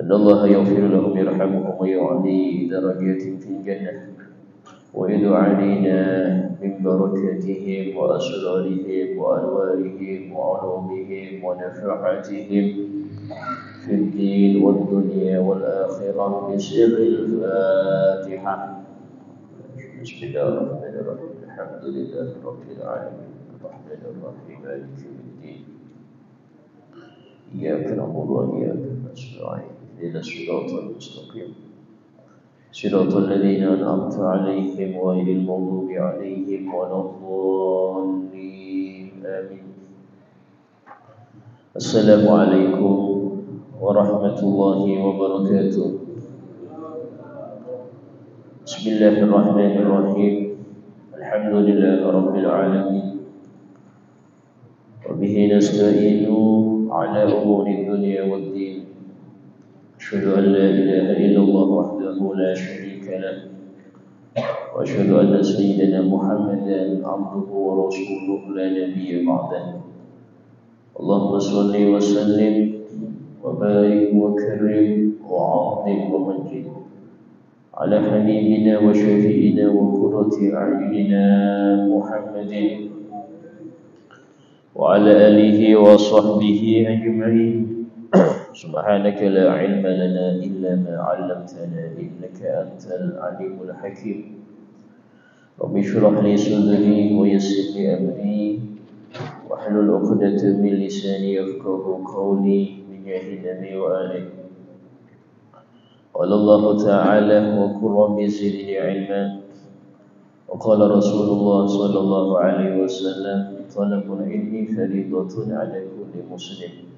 أن الله يغفر لهم يرحمهم ويعلي درجاتهم في الجنة ويدعو علينا من بركاتهم وأسرارهم وأنوارهم وعلومهم ونفحاتهم في الدين والدنيا والآخرة بسر الفاتحة. بسم الله الرحمن الرحيم الحمد لله رب العالمين الرحمن الرحيم مالك يوم الدين إياك نعبد وإياك نستعين اهدنا الصراط المستقيم صراط الذين أنعمت عليهم غير المغضوب عليهم ولا الضالين آمين. السلام عليكم ورحمة الله وبركاته. بسم الله الرحمن الرحيم الحمد لله رب العالمين وبه نستعين على أمور الدنيا والدين. أشهد أن لا إله إلا الله وحده لا شريك له وأشهد أن سيدنا محمدا عبده ورسوله لا نبي بعده. اللهم صل وسلم وبارك وكرم وعظم ومجد على حبيبنا وشفيعنا وقرة أعيننا محمد وعلى آله وصحبه أجمعين. سبحانك لا علم لنا إلا ما علمتنا إنك أنت العليم الحكيم. رب اشرح لي صدري ويسر لي أمري واحلل عقدة من لساني يفقهوا قولي بجاه النبي وآله. قال الله تعالى وقل رب زدني علما وقال رسول الله صلى الله عليه وسلم طلب العلم فريضة على كل مسلم.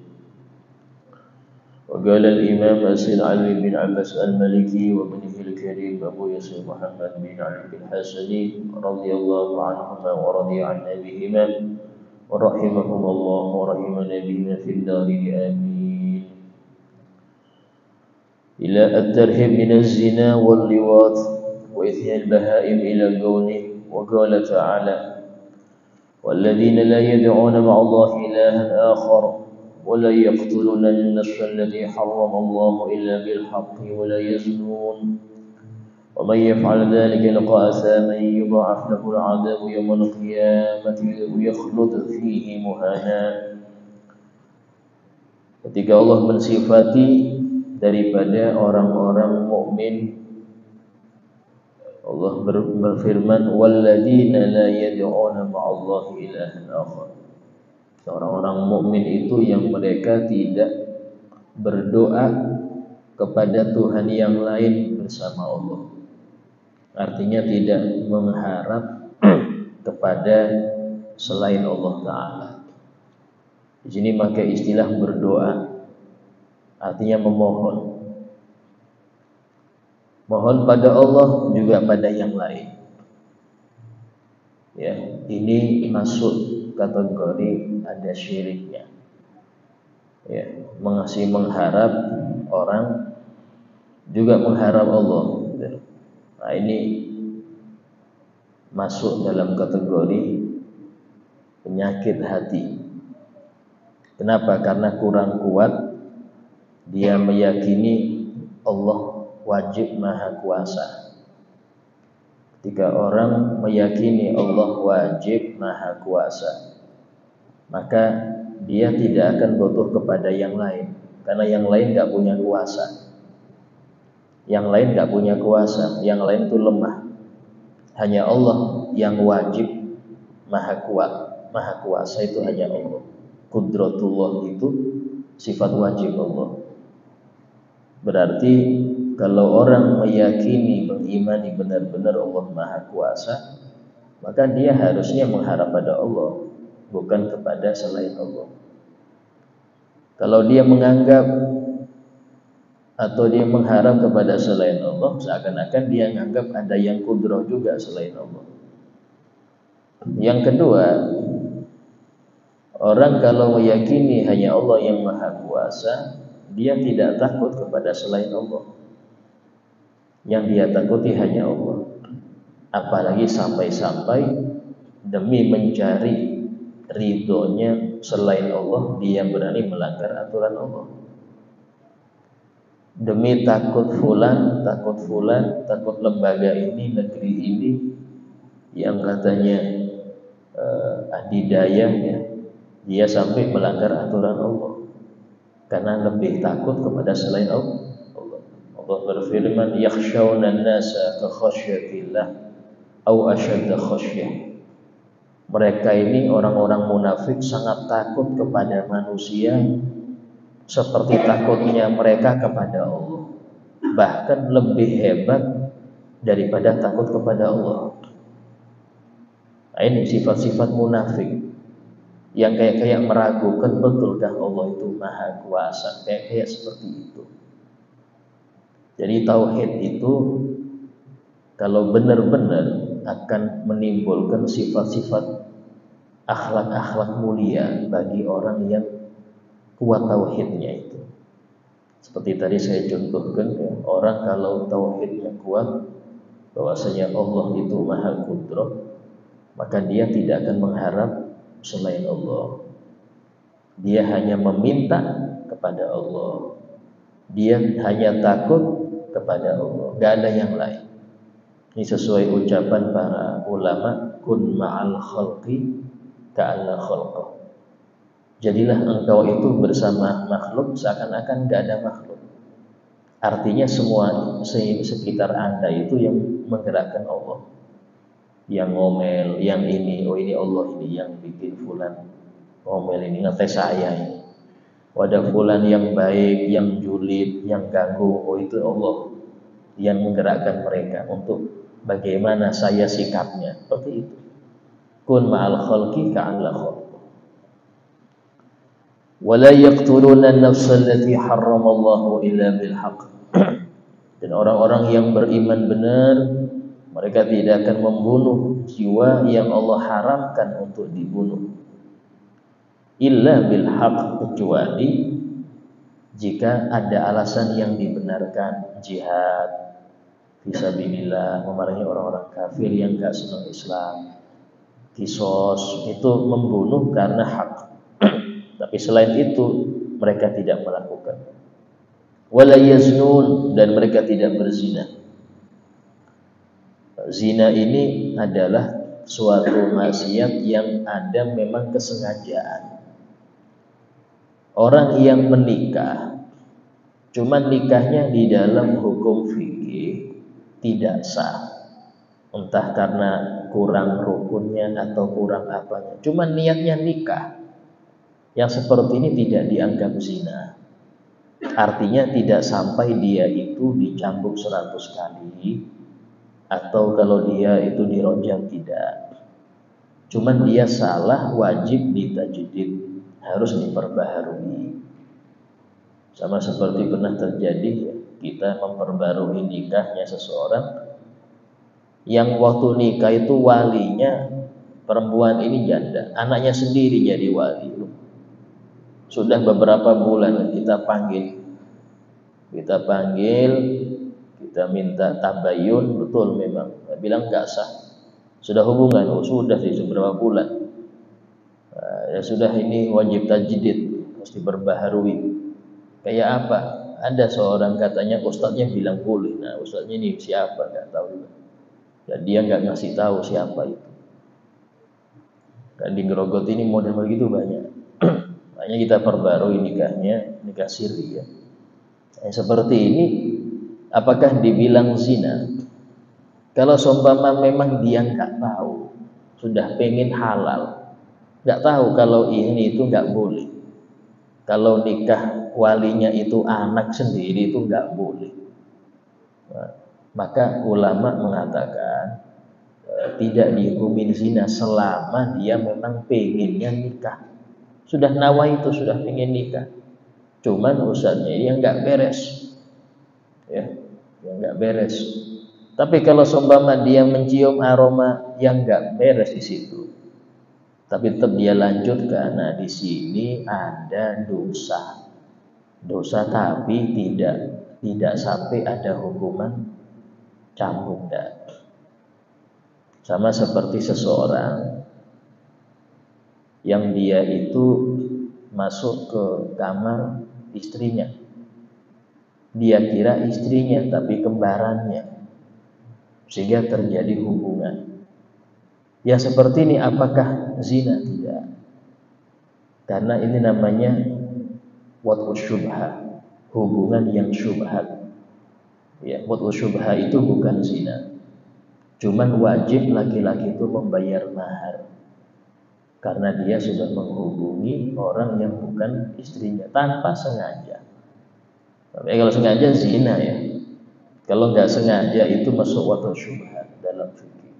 وقال الإمام أسيد علي بن عباس المالكي وابنه الكريم أبو ياسر محمد بن علي بن حسني رضي الله عنهما ورضي عنا بهما ورحمهم الله ورحمنا بهما في الدارين آمين. إلى الترهيب من الزنا واللواط وإثم البهائم إلى قوله وقال تعالى والذين لا يدعون مع الله إلها آخر ولا يقتلون النفس الذي حرم الله إلا بالحق ولا يزنون ومن يفعل ذلك يلقى أثاما يضاعف له العذاب يوم القيامة ويخلد فيه مهانا. Ketika Allah mensifati daripada orang-orang mukmin, Allah berfirman walladzina la yad'una ma'allahi ilahan akhar. Orang-orang mukmin itu yang mereka tidak berdoa kepada Tuhan yang lain bersama Allah. Artinya tidak mengharap kepada selain Allah Ta'ala. Di sini pakai istilah berdoa, artinya memohon. Mohon pada Allah juga pada yang lain. Ya, ini masuk kategori ada syiriknya. Ya, masih mengharap orang juga mengharap Allah. Nah, ini masuk dalam kategori penyakit hati. Kenapa? Karena kurang kuat dia meyakini Allah wajib maha kuasa. Ketika orang meyakini Allah wajib maha kuasa, maka dia tidak akan butuh kepada yang lain, karena yang lain gak punya kuasa. Yang lain gak punya kuasa, yang lain itu lemah. Hanya Allah yang wajib maha kuat. Maha kuasa itu hanya Allah. Qudratullah itu sifat wajib Allah. Berarti kalau orang meyakini, mengimani benar-benar Allah maha kuasa, maka dia harusnya mengharap pada Allah, bukan kepada selain Allah. Kalau dia menganggap atau dia mengharap kepada selain Allah, seakan-akan dia menganggap ada yang kudrah juga selain Allah. Yang kedua, orang kalau meyakini hanya Allah yang maha kuasa, dia tidak takut kepada selain Allah. Yang dia takuti hanya Allah. Apalagi sampai-sampai demi mencari ridhonya selain Allah, dia berani melanggar aturan Allah. demi takut fulan, takut lembaga ini, negeri ini yang katanya adidaya ya, dia sampai melanggar aturan Allah karena lebih takut kepada selain Allah. Allah berfirman, yakhshawna an-nasa ka khasyatillah au ashadda khasyah. Mereka ini orang-orang munafik sangat takut kepada manusia seperti takutnya mereka kepada Allah, bahkan lebih hebat daripada takut kepada Allah. Nah, ini sifat-sifat munafik yang kayak meragukan betulkah Allah itu maha kuasa, kayak seperti itu. Jadi tauhid itu kalau benar-benar akan menimbulkan sifat-sifat akhlak-akhlak mulia bagi orang yang kuat tauhidnya itu. Seperti tadi saya contohkan ya, orang kalau tauhidnya kuat bahwasanya Allah itu maha kudrah, maka dia tidak akan mengharap selain Allah. Dia hanya meminta kepada Allah. Dia hanya takut kepada Allah, gak ada yang lain. Ini sesuai ucapan para ulama, kun ma'al khalqi ka'anna khalqah. Jadilah engkau itu bersama makhluk seakan-akan gak ada makhluk. Artinya semua sekitar Anda itu yang menggerakkan Allah. Yang ngomel, yang ini, oh ini Allah ini yang bikin fulan ngomel ini, ngetes saya ini. Wadah fulan yang baik, yang julid, yang ganggu, oh itu Allah yang menggerakkan mereka untuk bagaimana saya sikapnya. Seperti itu. Kun ma'al khalqi ka'anna khalqah. Wala yaqtuluna an-nafsa allati harramallahu illa bil haqq. Dan orang-orang yang beriman benar, mereka tidak akan membunuh jiwa yang Allah haramkan untuk dibunuh. Illa bil haqq, kecuali jika ada alasan yang dibenarkan, jihad fisabilillah, memerangi orang-orang kafir yang enggak senang Islam. Kisos itu membunuh karena hak. Tapi selain itu mereka tidak melakukan. Wala yaznun, dan mereka tidak berzina. Zina ini adalah suatu maksiat yang ada memang kesengajaan. Orang yang menikah, cuman nikahnya di dalam hukum fikih tidak sah. Entah karena kurang rukunnya atau kurang apanya. Cuman niatnya nikah. Yang seperti ini tidak dianggap zina. Artinya tidak sampai dia itu dicambuk 100 kali. Atau kalau dia itu dirojam, tidak. Cuman dia salah, wajib ditajdid, harus diperbaharui. Sama seperti pernah terjadi ya, kita memperbarui nikahnya seseorang yang waktu nikah itu walinya perempuan ini janda, anaknya sendiri jadi wali. Sudah beberapa bulan kita panggil, kita minta tabayun, betul memang. Bilang enggak sah. Sudah hubungan, oh sudah sih beberapa bulan. Ya sudah, ini wajib tajdid, harus diperbaharui. Kayak apa? Ada seorang katanya ustadznya bilang boleh. Nah ustadznya ini siapa? Enggak tahu. Dan dia enggak ngasih tahu siapa itu. Dan di Grogot ini model begitu banyak. Makanya kita perbarui nikahnya, nikah siri ya. Seperti ini, apakah dibilang zina? Kalau seumpama memang dia nggak tahu, sudah pengen halal, nggak tahu kalau ini itu nggak boleh. Kalau nikah walinya itu anak sendiri itu nggak boleh. Nah, maka ulama mengatakan tidak dihukumin zina selama dia memang pengennya nikah. Sudah nawa itu, sudah pengen nikah. Cuman urusannya yang nggak beres, ya, yang nggak beres. Tapi kalau seumpama dia mencium aroma yang nggak beres di situ, tapi tetap dia lanjutkan, nah di sini ada dosa tapi tidak sampai ada hukuman cambuk. Sama seperti seseorang yang dia itu masuk ke kamar istrinya dia kira istrinya tapi kembarannya, sehingga terjadi hubungan. Yang seperti ini apakah zina? Tidak, karena ini namanya wad'u syubhah, hubungan yang syubhat. Ya, wad'u syubhah itu bukan zina. Cuman wajib laki-laki itu membayar mahar karena dia sudah menghubungi orang yang bukan istrinya tanpa sengaja. Tapi kalau sengaja zina ya. Kalau nggak sengaja itu masuk wad'u syubhah dalam fikih.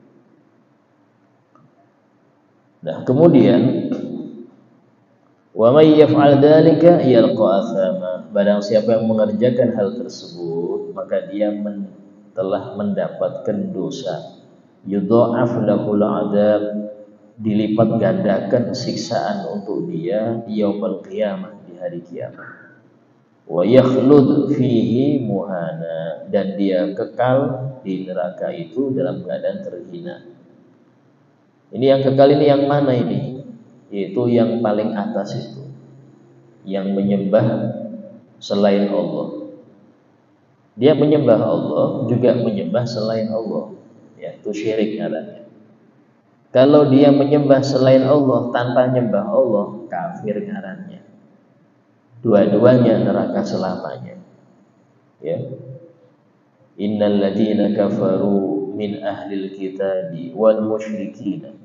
Nah, kemudian wa may yaf'al dzalika yalqa athama. Barang siapa yang mengerjakan hal tersebut, maka dia telah mendapatkan dosa. Yudha'af lahul 'adzab, dilipat gandakan siksaan untuk dia yaumul qiyamah, di hari kiamat. Wa yakhlud fihi muhana, dan dia kekal di neraka itu dalam keadaan terhina. Ini yang kekal ini yang mana ini? Yaitu yang paling atas itu, yang menyembah selain Allah. Dia menyembah Allah juga menyembah selain Allah, yaitu syirik ngarannya. Kalau dia menyembah selain Allah tanpa menyembah Allah, kafir ngarannya. Dua-duanya neraka selamanya. Ya. Innal ladzina kafaru min ahlil kitabi wal musyrikin.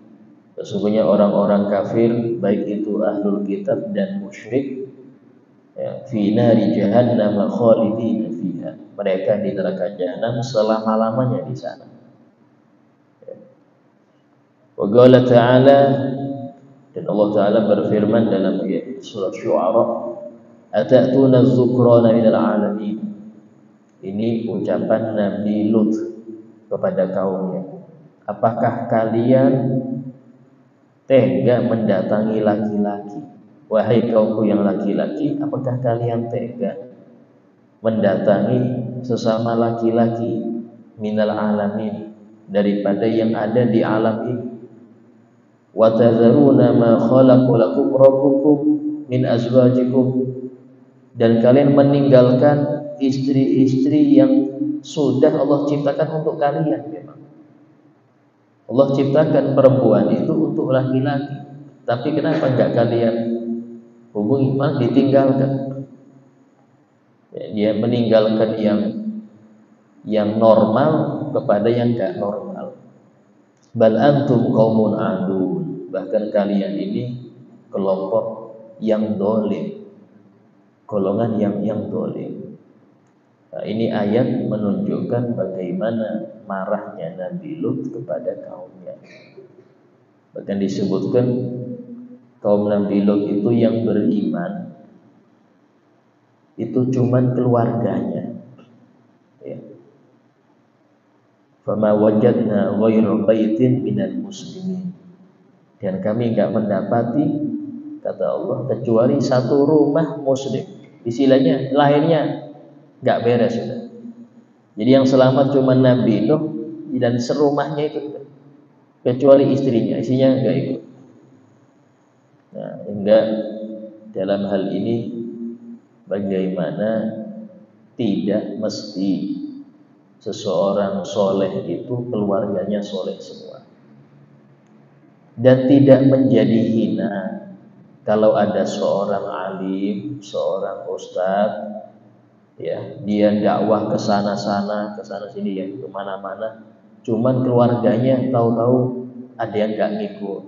Sesungguhnya orang-orang kafir, baik itu ahlul kitab dan musyrik, ya, fi nari jahannam khalidina fiha. Mereka di neraka jahanam selama-lamanya di sana. Ya. Wa qala ta'ala, dan Allah Ta'ala berfirman dalam surat Syu'ara, atatuna az-zukrana minal alamin. Ini ucapan Nabi Lut kepada kaumnya. Apakah kalian tega mendatangi laki-laki? Wahai kaumku yang laki-laki, apakah kalian tega mendatangi sesama laki-laki minal alamin, daripada yang ada di alam ini? Wa tadharuna ma khalaqa lakum rabbukum min azwajikum, dan kalian meninggalkan istri-istri yang sudah Allah ciptakan untuk kalian. Memang Allah ciptakan perempuan itu untuk laki-laki, tapi kenapa enggak kalian hubungi, malah ditinggalkan? Ya, dia meninggalkan yang normal kepada yang enggak normal. Bal antum qaumun adun, bahkan kalian ini kelompok yang dolim, golongan yang dolim. Nah, ini ayat menunjukkan bagaimana marahnya Nabi Lut kepada kaumnya. Bahkan disebutkan kaum Nabi Lut itu yang beriman itu cuman keluarganya. Ya. Fama wajadna ghayra baitin minal muslimin, dan kami enggak mendapati, kata Allah, kecuali satu rumah muslim. Istilahnya lahirnya enggak beres sudah. Jadi yang selamat cuma Nabi Nuh dan serumahnya itu, kecuali istrinya enggak ikut. Nah, enggak, dalam hal ini bagaimana tidak mesti seseorang soleh itu keluarganya soleh semua, dan tidak menjadi hina kalau ada seorang alim, seorang ustadz, ya, dia dakwah ke sana sini, ya, kemana-mana, cuman keluarganya tahu-tahu ada yang nggak ngikut,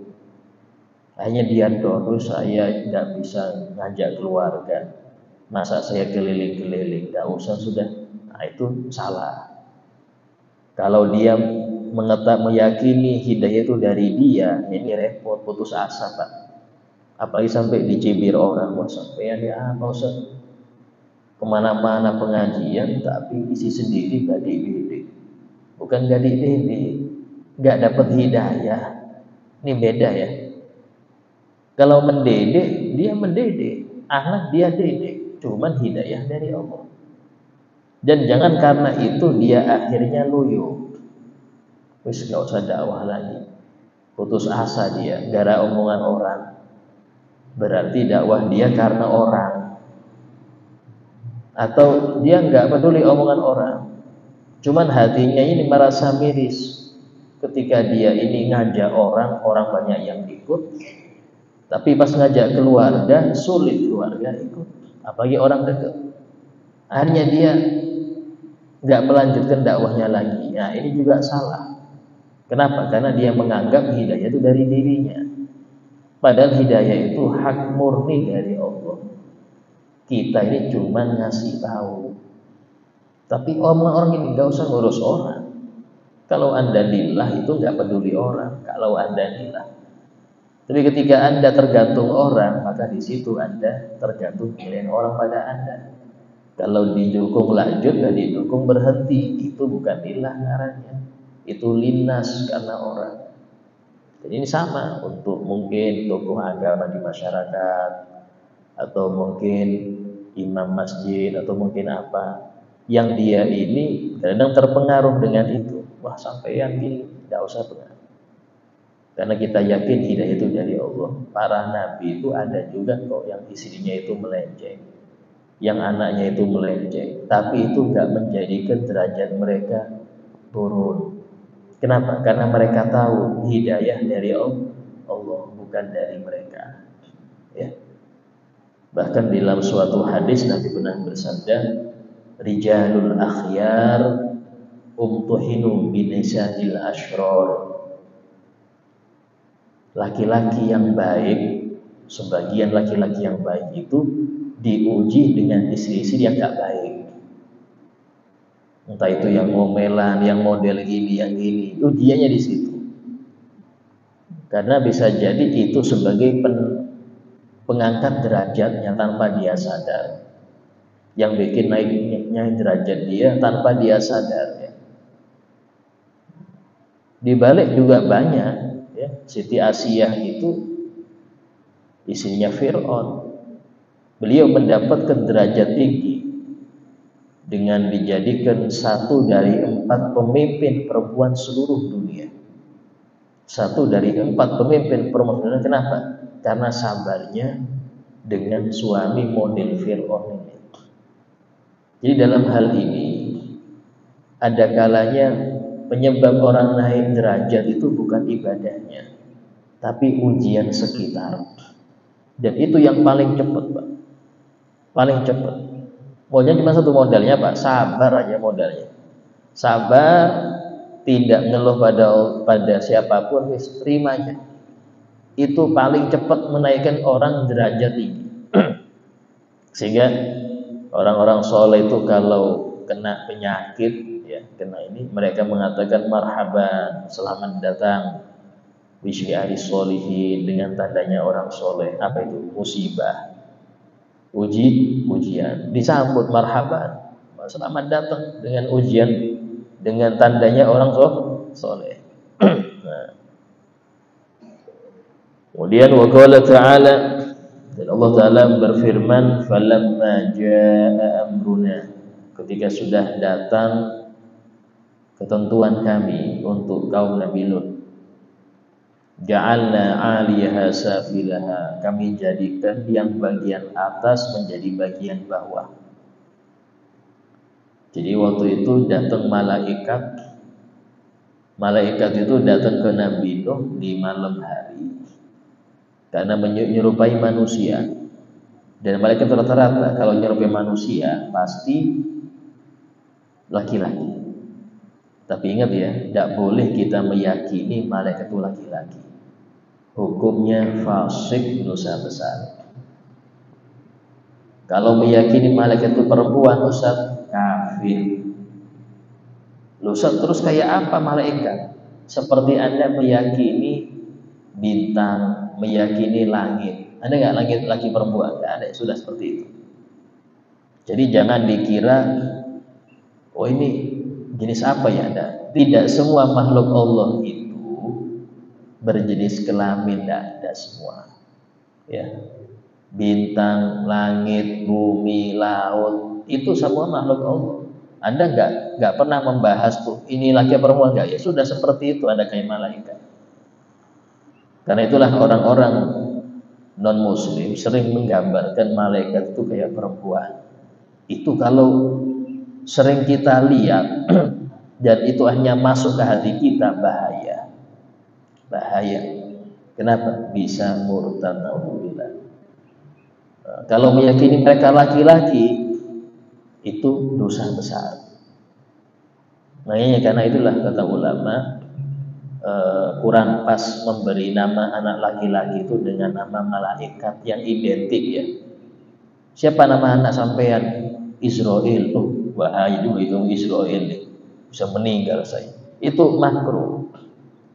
hanya dia doang, saya nggak bisa ngajak keluarga, masa saya keliling-keliling, nggak usah sudah. Nah, itu salah. Kalau dia meyakini hidayah itu dari dia, ini repot, putus asa, Pak. Apalagi sampai dicibir orang, wah sampai ya apa usah kemana-mana pengajian, tapi isi sendiri gak dididik. Bukan gak dididik, gak dapat hidayah. Ini beda ya. Kalau mendidik, dia mendidik, anak dia didik, cuman hidayah dari Allah. Dan jangan karena itu dia akhirnya loyo, wis gak usah dakwah lagi, putus asa dia gara omongan orang. Berarti dakwah dia karena orang. atau dia nggak peduli omongan orang, cuman hatinya ini merasa miris ketika dia ini ngajak orang, orang banyak yang ikut, tapi pas ngajak keluarga sulit keluarga ikut, apalagi orang dekat. Akhirnya dia nggak melanjutkan dakwahnya lagi. Nah, ini juga salah. Kenapa? Karena dia menganggap hidayah itu dari dirinya. Padahal hidayah itu hak murni dari Allah. Kita ini cuma ngasih tahu. Tapi orang ini nggak usah ngurus orang. Kalau Anda lillah itu nggak peduli orang. Kalau Anda lillah. Tapi ketika Anda tergantung orang, maka di situ Anda tergantung pilihan orang pada Anda. Kalau didukung lanjut dan didukung berhenti, itu bukan lillah ngarannya. Itu linnas karena orang. Jadi ini sama untuk mungkin tokoh agama di masyarakat, atau mungkin imam masjid, atau mungkin apa yang dia ini kadang terpengaruh dengan itu. Wah, sampeyan gini, tidak usah pengaruh. Karena kita yakin hidayah itu dari Allah. Para nabi itu ada juga kok yang istrinya itu melenceng, yang anaknya itu melenceng, tapi itu nggak menjadikan derajat mereka turun. Kenapa? Karena mereka tahu hidayah dari Allah, bukan dari mereka. Ya. Bahkan dalam suatu hadis Nabi pernah bersabda, rijalul akhyar umtuhinu binisatil ashror. Laki-laki yang baik, sebagian laki-laki yang baik itu diuji dengan istri-istri yang gak baik. Entah itu yang ngomelan, yang model gini, yang gini, ujiannya di situ. Karena bisa jadi itu sebagai pengangkat derajatnya tanpa dia sadar. Yang bikin naiknya derajat dia tanpa dia sadar. Ya. Di balik juga banyak. Ya. Siti Asiyah itu istrinya Fir'aun. Beliau mendapatkan derajat tinggi dengan dijadikan satu dari 4 pemimpin perempuan seluruh dunia. Satu dari 4 pemimpin perempuan dunia. Kenapa? Karena sabarnya dengan suami model Fir'aun ini. Jadi dalam hal ini ada kalanya penyebab orang naik derajat itu bukan ibadahnya, tapi ujian sekitar. Dan itu yang paling cepat, Pak. Paling cepat. Maunya cuma satu modalnya, Pak, sabar aja modalnya. Sabar, tidak ngeluh pada siapapun, wis terima aja. Itu paling cepat menaikkan orang derajat tinggi. Sehingga orang-orang soleh itu kalau kena penyakit, ya, kena ini, mereka mengatakan marhaban, selamat datang wisyiari solihin, dengan tandanya orang soleh. Apa itu? Musibah, ujian, disambut marhaban, selamat datang dengan ujian, dengan tandanya orang soleh. Nah. Kemudian waqala ta'ala, dan Allah Ta'ala berfirman, falamma jaa amruna, ketika sudah datang ketentuan kami untuk kaum Nabi Lut, ja'alna 'aliyaha safilaha, kami jadikan yang bagian atas menjadi bagian bawah. Jadi waktu itu datang malaikat itu datang ke Nabi Nuh di malam hari karena menyerupai manusia. Dan malaikat rata-rata kalau menyerupai manusia pasti laki-laki. Tapi ingat ya, tidak boleh kita meyakini malaikat itu laki-laki. Hukumnya fasik, dosa besar. Kalau meyakini malaikat itu perempuan, Ustaz, kafir. Ustaz, terus kayak apa malaikat? Seperti Anda meyakini bintang, meyakini langit. Ada nggak langit laki perempuan? Nggak ada, sudah seperti itu. Jadi jangan dikira, oh ini jenis apa ya Anda? Tidak semua makhluk Allah itu berjenis kelamin, tidak semua. Ya, bintang, langit, bumi, laut, itu semua makhluk Allah. Anda nggak pernah membahas tuh ini laki perempuan nggak? Ya sudah seperti itu, Anda kayak malaikat. Karena itulah orang-orang non-muslim sering menggambarkan malaikat itu kayak perempuan. Itu kalau sering kita lihat dan itu hanya masuk ke hati kita, bahaya. Kenapa? Bisa murtad, naudzubillah. Kalau meyakini mereka laki-laki, itu dosa besar. Makanya karena itulah kata ulama, kurang pas memberi nama anak laki-laki itu dengan nama malaikat yang identik ya. Siapa nama anak sampean? Israel. Oh, bahaya juga itu Israel nih. Bisa meninggal saya. Itu makruh.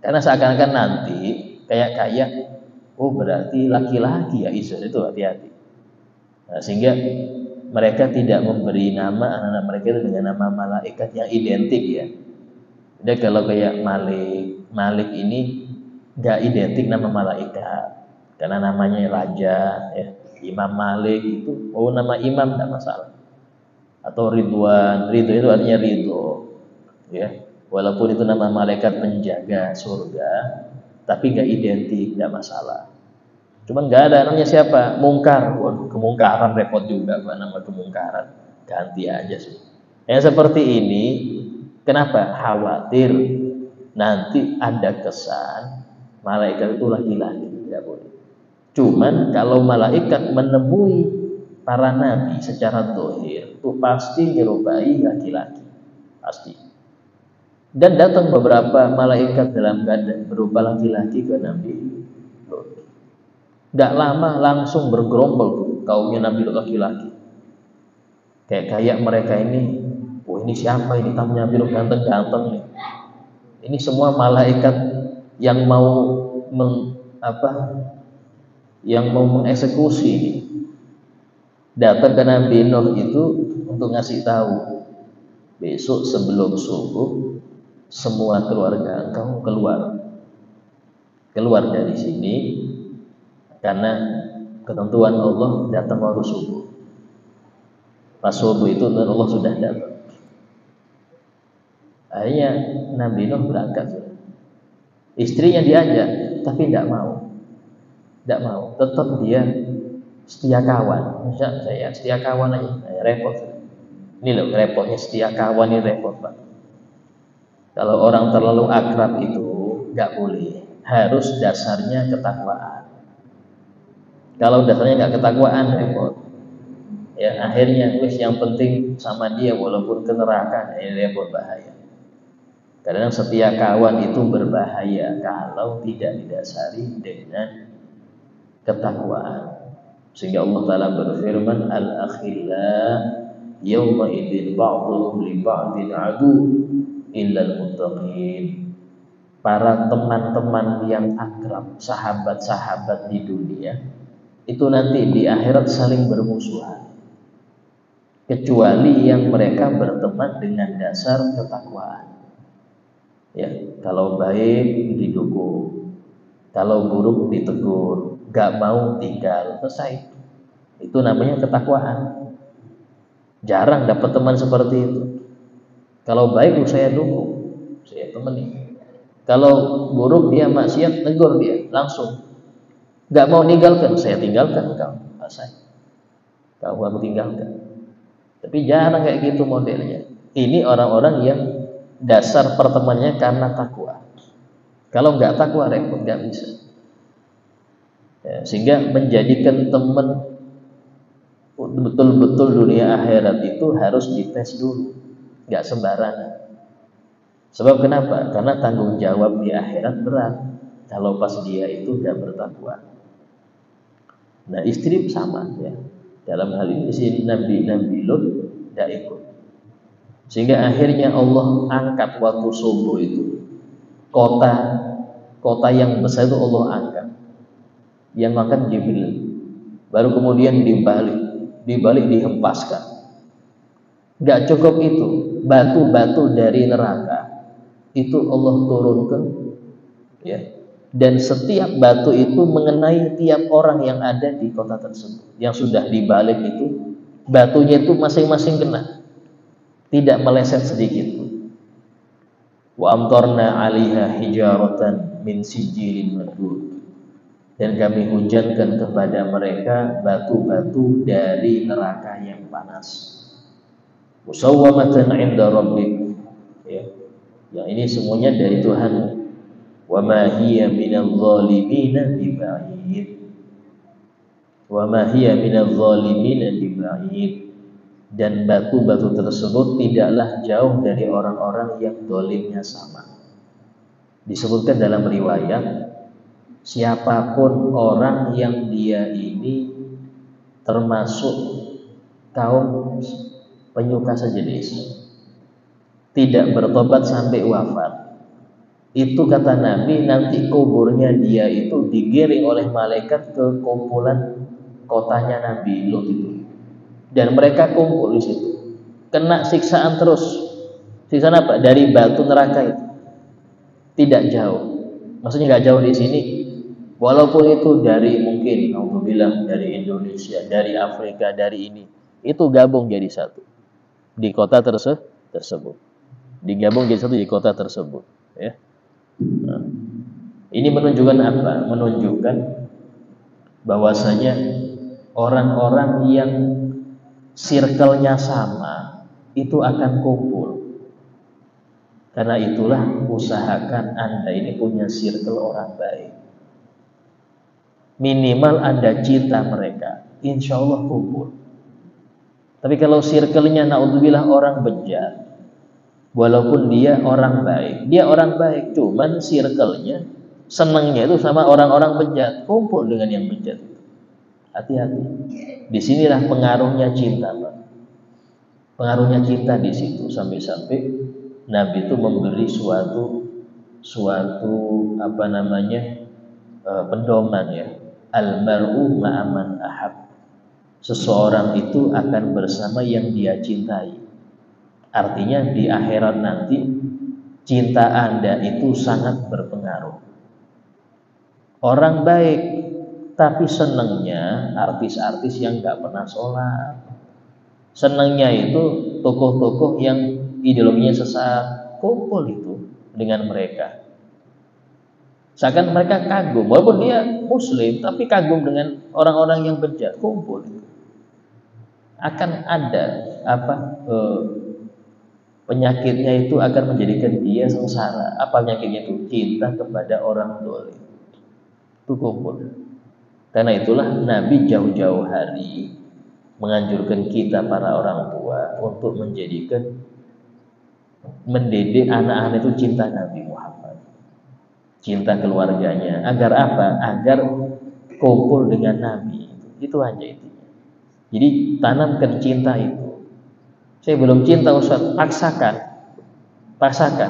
Karena seakan-akan nanti kayak oh berarti laki-laki ya Israel, itu hati-hati. Nah, sehingga mereka tidak memberi nama anak-anak mereka itu dengan nama malaikat yang identik ya. Jadi kalau kayak Malik ini nggak identik nama malaikat, karena namanya raja ya. Imam Malik itu, oh nama imam tidak masalah. Atau Ridwan itu artinya ridho ya. Walaupun itu nama malaikat penjaga surga, tapi nggak identik, nggak masalah. Cuman nggak ada namanya siapa, Mungkar. Waduh, kemungkaran repot juga Pak, nama kemungkaran. Ganti aja sih. Yang seperti ini, kenapa? Khawatir nanti ada kesan malaikat itu laki-laki, tidak boleh. Cuman kalau malaikat menemui para nabi secara zahir, itu pasti nyerupai laki-laki, pasti. Dan datang beberapa malaikat dalam keadaan berupa laki-laki ke Nabi Lut. Gak lama langsung bergerombol tuh kaumnya Nabi Lut laki-laki. Kayak mereka ini, oh ini siapa ini tamunya Nabi Lut ganteng-ganteng nih. Ini semua malaikat yang mau mengeksekusi ini. Datang ke Nabi Nuh itu untuk ngasih tahu, besok sebelum subuh semua keluarga engkau keluar dari sini, karena ketentuan Allah datang waktu subuh. Pas subuh itu Allah sudah datang. Akhirnya Nabi Nuh berangkat. Istrinya diajak tapi tidak mau, tetap dia setia kawan. Misal saya setia kawan aja, repot. Ini loh repotnya setia kawan, ini repot Pak. Kalau orang terlalu akrab itu nggak boleh, harus dasarnya ketakwaan. Kalau dasarnya nggak ketakwaan, repot. Ya akhirnya yang penting sama dia walaupun ke neraka, ini repot, bahaya. Karena setia kawan itu berbahaya kalau tidak didasari dengan ketakwaan. Sehingga Allah Ta'ala berfirman, al-akhillah yawma idzin ba'dhum li ba'din adu illal muttaqin. Para teman-teman yang akrab, sahabat-sahabat di dunia, itu nanti di akhirat saling bermusuhan, kecuali yang mereka berteman dengan dasar ketakwaan. Ya, kalau baik didukung, kalau buruk ditegur, gak mau tinggal, selesai. Itu namanya ketakwaan. Jarang dapat teman seperti itu. Kalau baik saya dukung, saya temani. Kalau buruk dia maksiat, tegur dia langsung. Gak mau tinggalkan, saya tinggalkan kau, selesai. Kau aku tinggalkan. Tapi jarang kayak gitu modelnya. Ini orang-orang yang dasar pertemanannya karena takwa. Kalau nggak takwa repot, nggak bisa. Ya, sehingga menjadikan teman betul-betul dunia akhirat itu harus dites dulu, nggak sembarangan. Sebab kenapa? Karena tanggung jawab di akhirat berat kalau pas dia itu nggak bertakwa. Nah istri sama ya. Dalam hal ini si Nabi Lut tidak ikut. Sehingga akhirnya Allah angkat waktu subuh itu kota yang besar itu Allah angkat. Yang makan Jibril. Baru kemudian dibalik dihempaskan. Gak cukup itu, batu-batu dari neraka itu Allah turunkan, ya. Dan setiap batu itu mengenai tiap orang yang ada di kota tersebut. Yang sudah dibalik itu, batunya itu masing-masing kena, tidak meleset sedikit pun. Wa amtarna 'alaiha hijaratan min sijilin mandud. Dan kami hujankan kepada mereka batu-batu dari neraka yang panas. musawwamatan 'inda rabbik, ya. Yang ini semuanya dari Tuhan. Wa ma hiya minadh dhalimina biba'id. Wa ma hiya minadh dhalimina biba'id. Dan batu-batu tersebut tidaklah jauh dari orang-orang yang zalimnya sama. Disebutkan dalam riwayat, siapapun orang yang dia ini termasuk kaum penyuka sejenis, tidak bertobat sampai wafat, itu kata Nabi, nanti kuburnya dia itu digiring oleh malaikat ke kumpulan kotanya Nabi Lut itu, dan mereka kumpul di situ, kena siksaan terus. Siksaan apa? Dari batu neraka itu, tidak jauh. Maksudnya nggak jauh di sini, walaupun itu dari mungkin alhamdulillah dari Indonesia, dari Afrika, dari ini, itu gabung jadi satu di kota tersebut. Digabung jadi satu di kota tersebut, ya. Nah, ini menunjukkan apa? Menunjukkan bahwasanya orang-orang yang circle-nya sama itu akan kumpul. Karena itulah usahakan Anda ini punya circle orang baik. Minimal Anda cinta mereka, insya Allah kumpul. Tapi kalau circle-nya naudzubillah orang bejat, walaupun dia orang baik, cuman circle-nya senangnya itu sama orang-orang bejat, kumpul dengan yang bejat. Hati-hati. Disinilah pengaruhnya cinta, Pak. Pengaruhnya cinta di situ, sampai-sampai Nabi itu memberi suatu pedoman, ya. Al-mar'u ma'aman ahab. Seseorang itu akan bersama yang dia cintai. Artinya di akhirat nanti cinta Anda itu sangat berpengaruh. Orang baik tapi senangnya artis-artis yang gak pernah sholat, senangnya itu tokoh-tokoh yang ideologinya sesat, kumpul itu dengan mereka. Seakan mereka kagum, walaupun dia muslim tapi kagum dengan orang-orang yang bejat, kumpul. Akan ada penyakitnya itu akan menjadikan dia sengsara. Apa penyakitnya itu? Cinta kepada orang zalim. Itu kumpul. Karena itulah Nabi jauh-jauh hari menganjurkan kita para orang tua untuk mendidik anak-anak itu cinta Nabi Muhammad, cinta keluarganya. Agar apa? Agar kumpul dengan Nabi. Itu aja intinya. Jadi tanamkan cinta itu. Saya belum cinta Ustaz, paksakan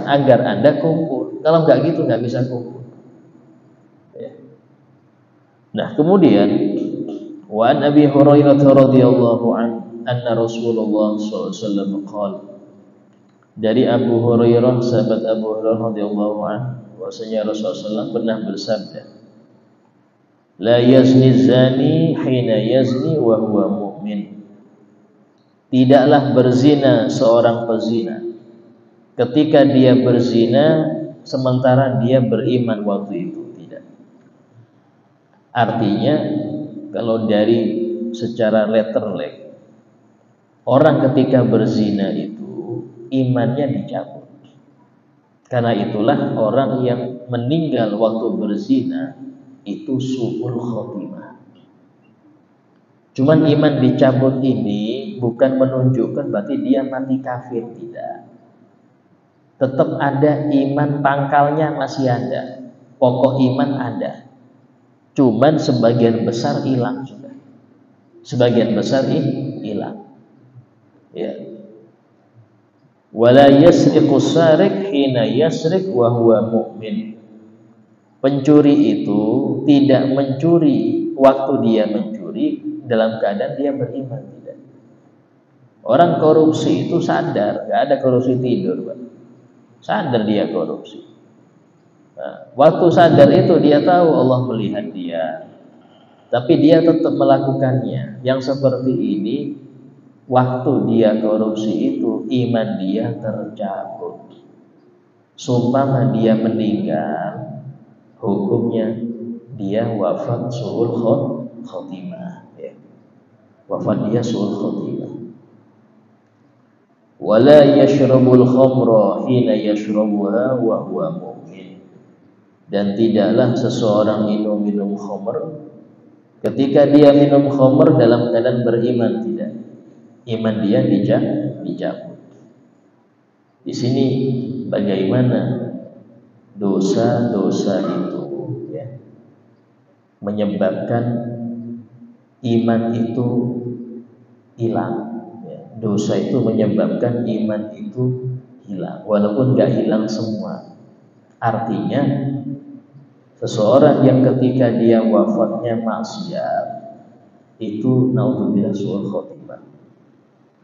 agar Anda kumpul. Kalau nggak gitu nggak bisa kumpul. Ya. Nah, kemudian wa an Abi Hurairah radhiyallahu anna Rasulullah sallallahu alaihi wasallam qala, dari Abu Hurairah, sahabat Abu Hurairah radhiyallahu anhu, bahwasanya Rasulullah SAW pernah bersabda, la yazni zani hina yazni wa huwa mu'min. Tidaklah berzina seorang pezina ketika dia berzina sementara dia beriman waktu itu. Tidak. Artinya kalau dari secara letterlek, orang ketika berzina itu imannya dicabut. Karena itulah orang yang meninggal waktu berzina itu su'ul khotimah. Cuman iman dicabut ini bukan menunjukkan berarti dia mati kafir, tidak. Tetap ada iman, pangkalnya masih ada, pokok iman ada. Cuman sebagian besar hilang sudah. Sebagian besar hilang. Ya. Wala yasriqu sariq hina yasriq wa huwa mu'min. Pencuri itu tidak mencuri waktu dia mencuri dalam keadaan dia beriman, tidak. Orang korupsi itu sadar, gak ada korupsi tidur, Pak. Sadar dia korupsi. Nah, waktu sadar itu dia tahu Allah melihat dia, tapi dia tetap melakukannya. Yang seperti ini, waktu dia korupsi itu iman dia tercabut. Sumpah dia meninggal, hukumnya dia wafat su'ul khotimah, ya. Wafat dia su'ul khotimah. wala yashrabul khamra hina yashrabuha wa huwa mu'min, dan tidaklah seseorang minum khamr ketika dia minum khamr dalam keadaan beriman. Tidak, iman dia dicabut. Di sini bagaimana dosa-dosa itu ya, menyebabkan iman itu hilang ya. Dosa itu menyebabkan iman itu hilang, walaupun gak hilang semua. Artinya seseorang yang ketika dia wafatnya maksiat itu naudzubillah su'ul khotimah.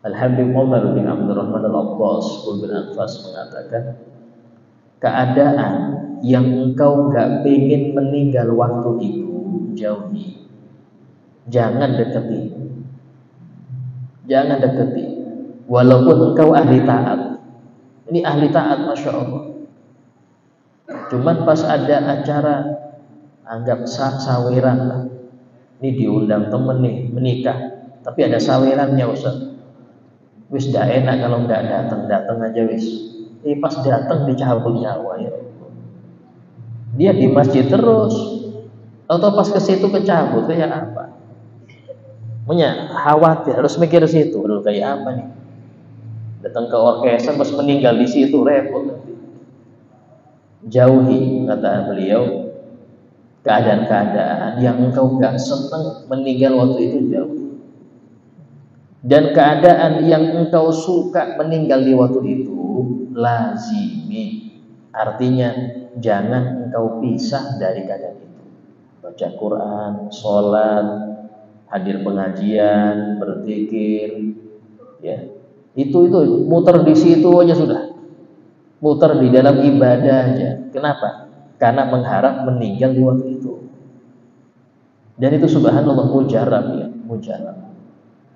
Al-Habib Umar bin Abdurrahman Al-Abbas bin Anfas mengatakan, keadaan yang engkau gak pengen meninggal waktu itu jauhi, jangan deketi, jangan deketi, walaupun engkau ahli taat. Ini ahli taat, masya Allah. Cuman pas ada acara, anggap saweran lah, ini diundang temen nih menikah, tapi ada sawerannya Ustaz. Wis dah enak kalau nggak datang aja wis. Pas datang dicabut nyawa ya. Dia di masjid terus, atau pas ke situ kecabut kayak apa? Khawatir, harus mikir situ, dulu kayak apa nih? Datang ke orkestra pas meninggal di situ repot nanti. Jauhi, kata beliau, keadaan-keadaan yang engkau gak senang meninggal waktu itu, jauhi. Dan keadaan yang engkau suka meninggal di waktu itu lazimi, artinya jangan engkau pisah dari keadaan itu. Baca Quran, sholat, hadir pengajian, berzikir, ya. Itu muter di situ aja sudah. Muter di dalam ibadah aja. Kenapa? Karena mengharap meninggal di waktu itu. Dan itu subhanallah mujarab ya, mujarab.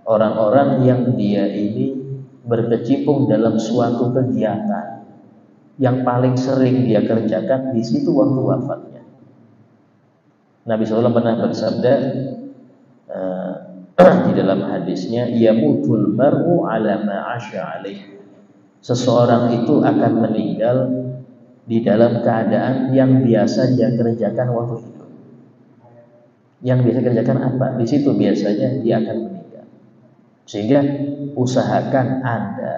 Orang-orang yang dia ini berkecimpung dalam suatu kegiatan yang paling sering dia kerjakan di situ waktu wafatnya. Nabi SAW pernah bersabda di dalam hadisnya, yamutul mar'u ala ma 'asha alaih. Seseorang itu akan meninggal di dalam keadaan yang biasa dia kerjakan waktu itu. Yang biasa kerjakan apa? Di situ biasanya dia akan meninggal. Sehingga usahakan Anda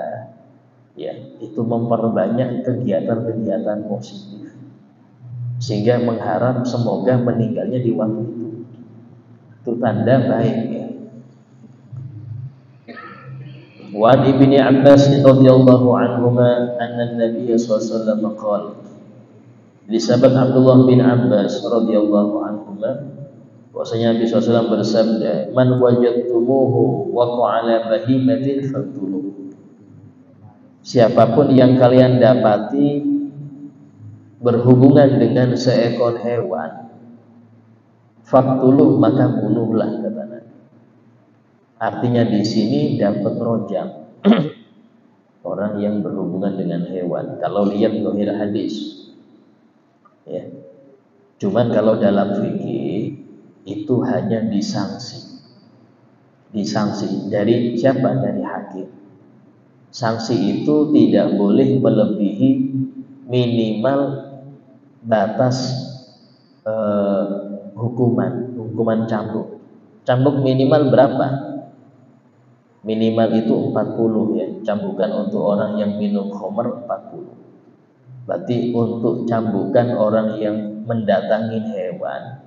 ya itu memperbanyak kegiatan-kegiatan positif, sehingga mengharap semoga meninggalnya di waktu itu. Itu tanda baik ya. Wa Ibnu Abbas radhiyallahu anhuma anna Nabi sallallahu alaihi wasallam qala, di sahabat Abdullah bin Abbas radhiyallahu anhuma, bahwasanya Nabi SAW bersabda, man wajadtumuhu waqa ala bahimatin faqtuluh. Siapapun yang kalian dapati berhubungan dengan seekor hewan, faqtuluh, maka bunuhlah, kata Nabi. Artinya di sini dapat rojam orang yang berhubungan dengan hewan. Kalau lihat zahir hadis, ya. Cuman kalau dalam fikih itu hanya disanksi dari siapa? Dari hakim. Sanksi itu tidak boleh melebihi minimal batas hukuman cambuk. Cambuk minimal berapa? Minimal itu 40 ya, cambukan untuk orang yang minum khamr 40. Berarti untuk cambukan orang yang mendatangi hewan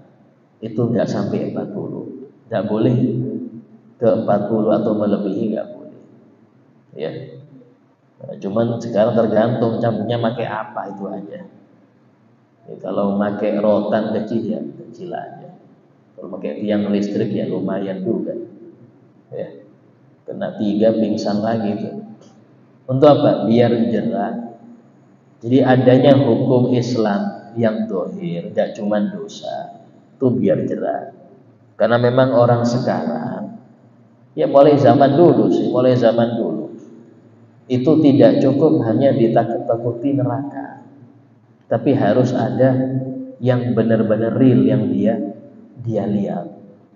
itu enggak sampai 40. Enggak boleh ke 40 atau melebihi, enggak boleh. Ya. Nah, cuman sekarang tergantung cambuknya pakai apa, itu aja. Ya, kalau pakai rotan kecil ya kecil aja. Kalau pakai tiang listrik ya lumayan juga. Ya. Kena 3 pingsan lagi itu. Untuk apa? Biar jerah. Jadi adanya hukum Islam yang zahir, enggak cuma dosa, itu biar jerah. Karena memang orang sekarang, ya mulai zaman dulu itu tidak cukup hanya ditakut-takuti neraka, tapi harus ada yang benar-benar real yang dia lihat.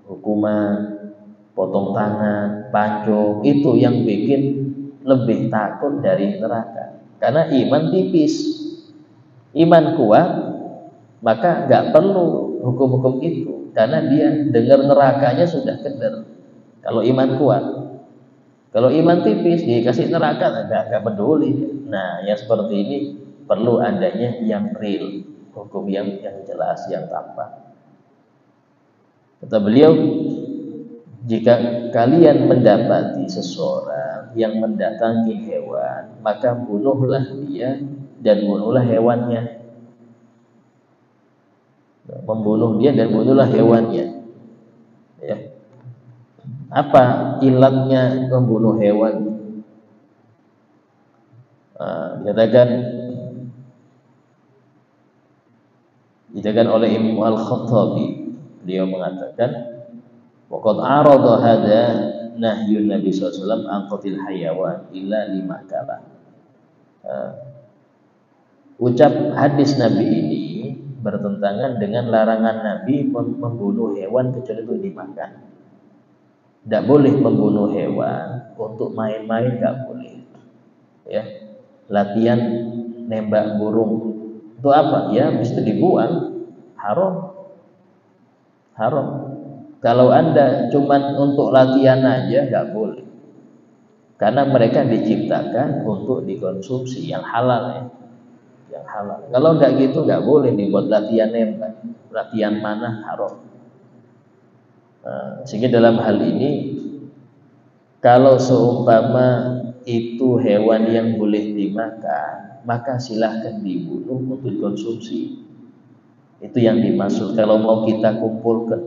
Hukuman potong tangan, pancung, itu yang bikin lebih takut dari neraka. Karena iman tipis. Iman kuat, maka nggak perlu hukum-hukum itu. Karena dia dengar nerakanya sudah keder. Kalau iman kuat. Kalau iman tipis, dikasih neraka, nggak peduli. Nah, yang seperti ini perlu adanya yang real. Hukum yang jelas, yang tampak. Kata beliau, jika kalian mendapati seseorang yang mendatangi hewan, maka bunuhlah dia dan bunuhlah hewannya. Membunuh dia dan bunuhlah hewannya. Ya. Apa ilatnya membunuh hewan? Dikatakan oleh Imam Al-Khattabi, beliau mengatakan, waqad arada hadza nahyun Nabi sallallahu alaihi wasallam an qatil hayawan illa lima kala. Ucap hadis Nabi ini bertentangan dengan larangan Nabi membunuh hewan kecuali itu dimakan. Tidak boleh membunuh hewan untuk main-main, tidak boleh. Ya, latihan nembak burung itu apa? Ya, mesti dibuang, haram. Kalau Anda cuman untuk latihan aja nggak boleh, karena mereka diciptakan untuk dikonsumsi yang halal ya. Yang halal. Kalau nggak gitu nggak boleh dibuat latihan nembak, latihan mana haram. Sehingga dalam hal ini, kalau seumpama itu hewan yang boleh dimakan, maka silahkan dibunuh untuk dikonsumsi. Itu yang dimaksud. Kalau mau kita kumpulkan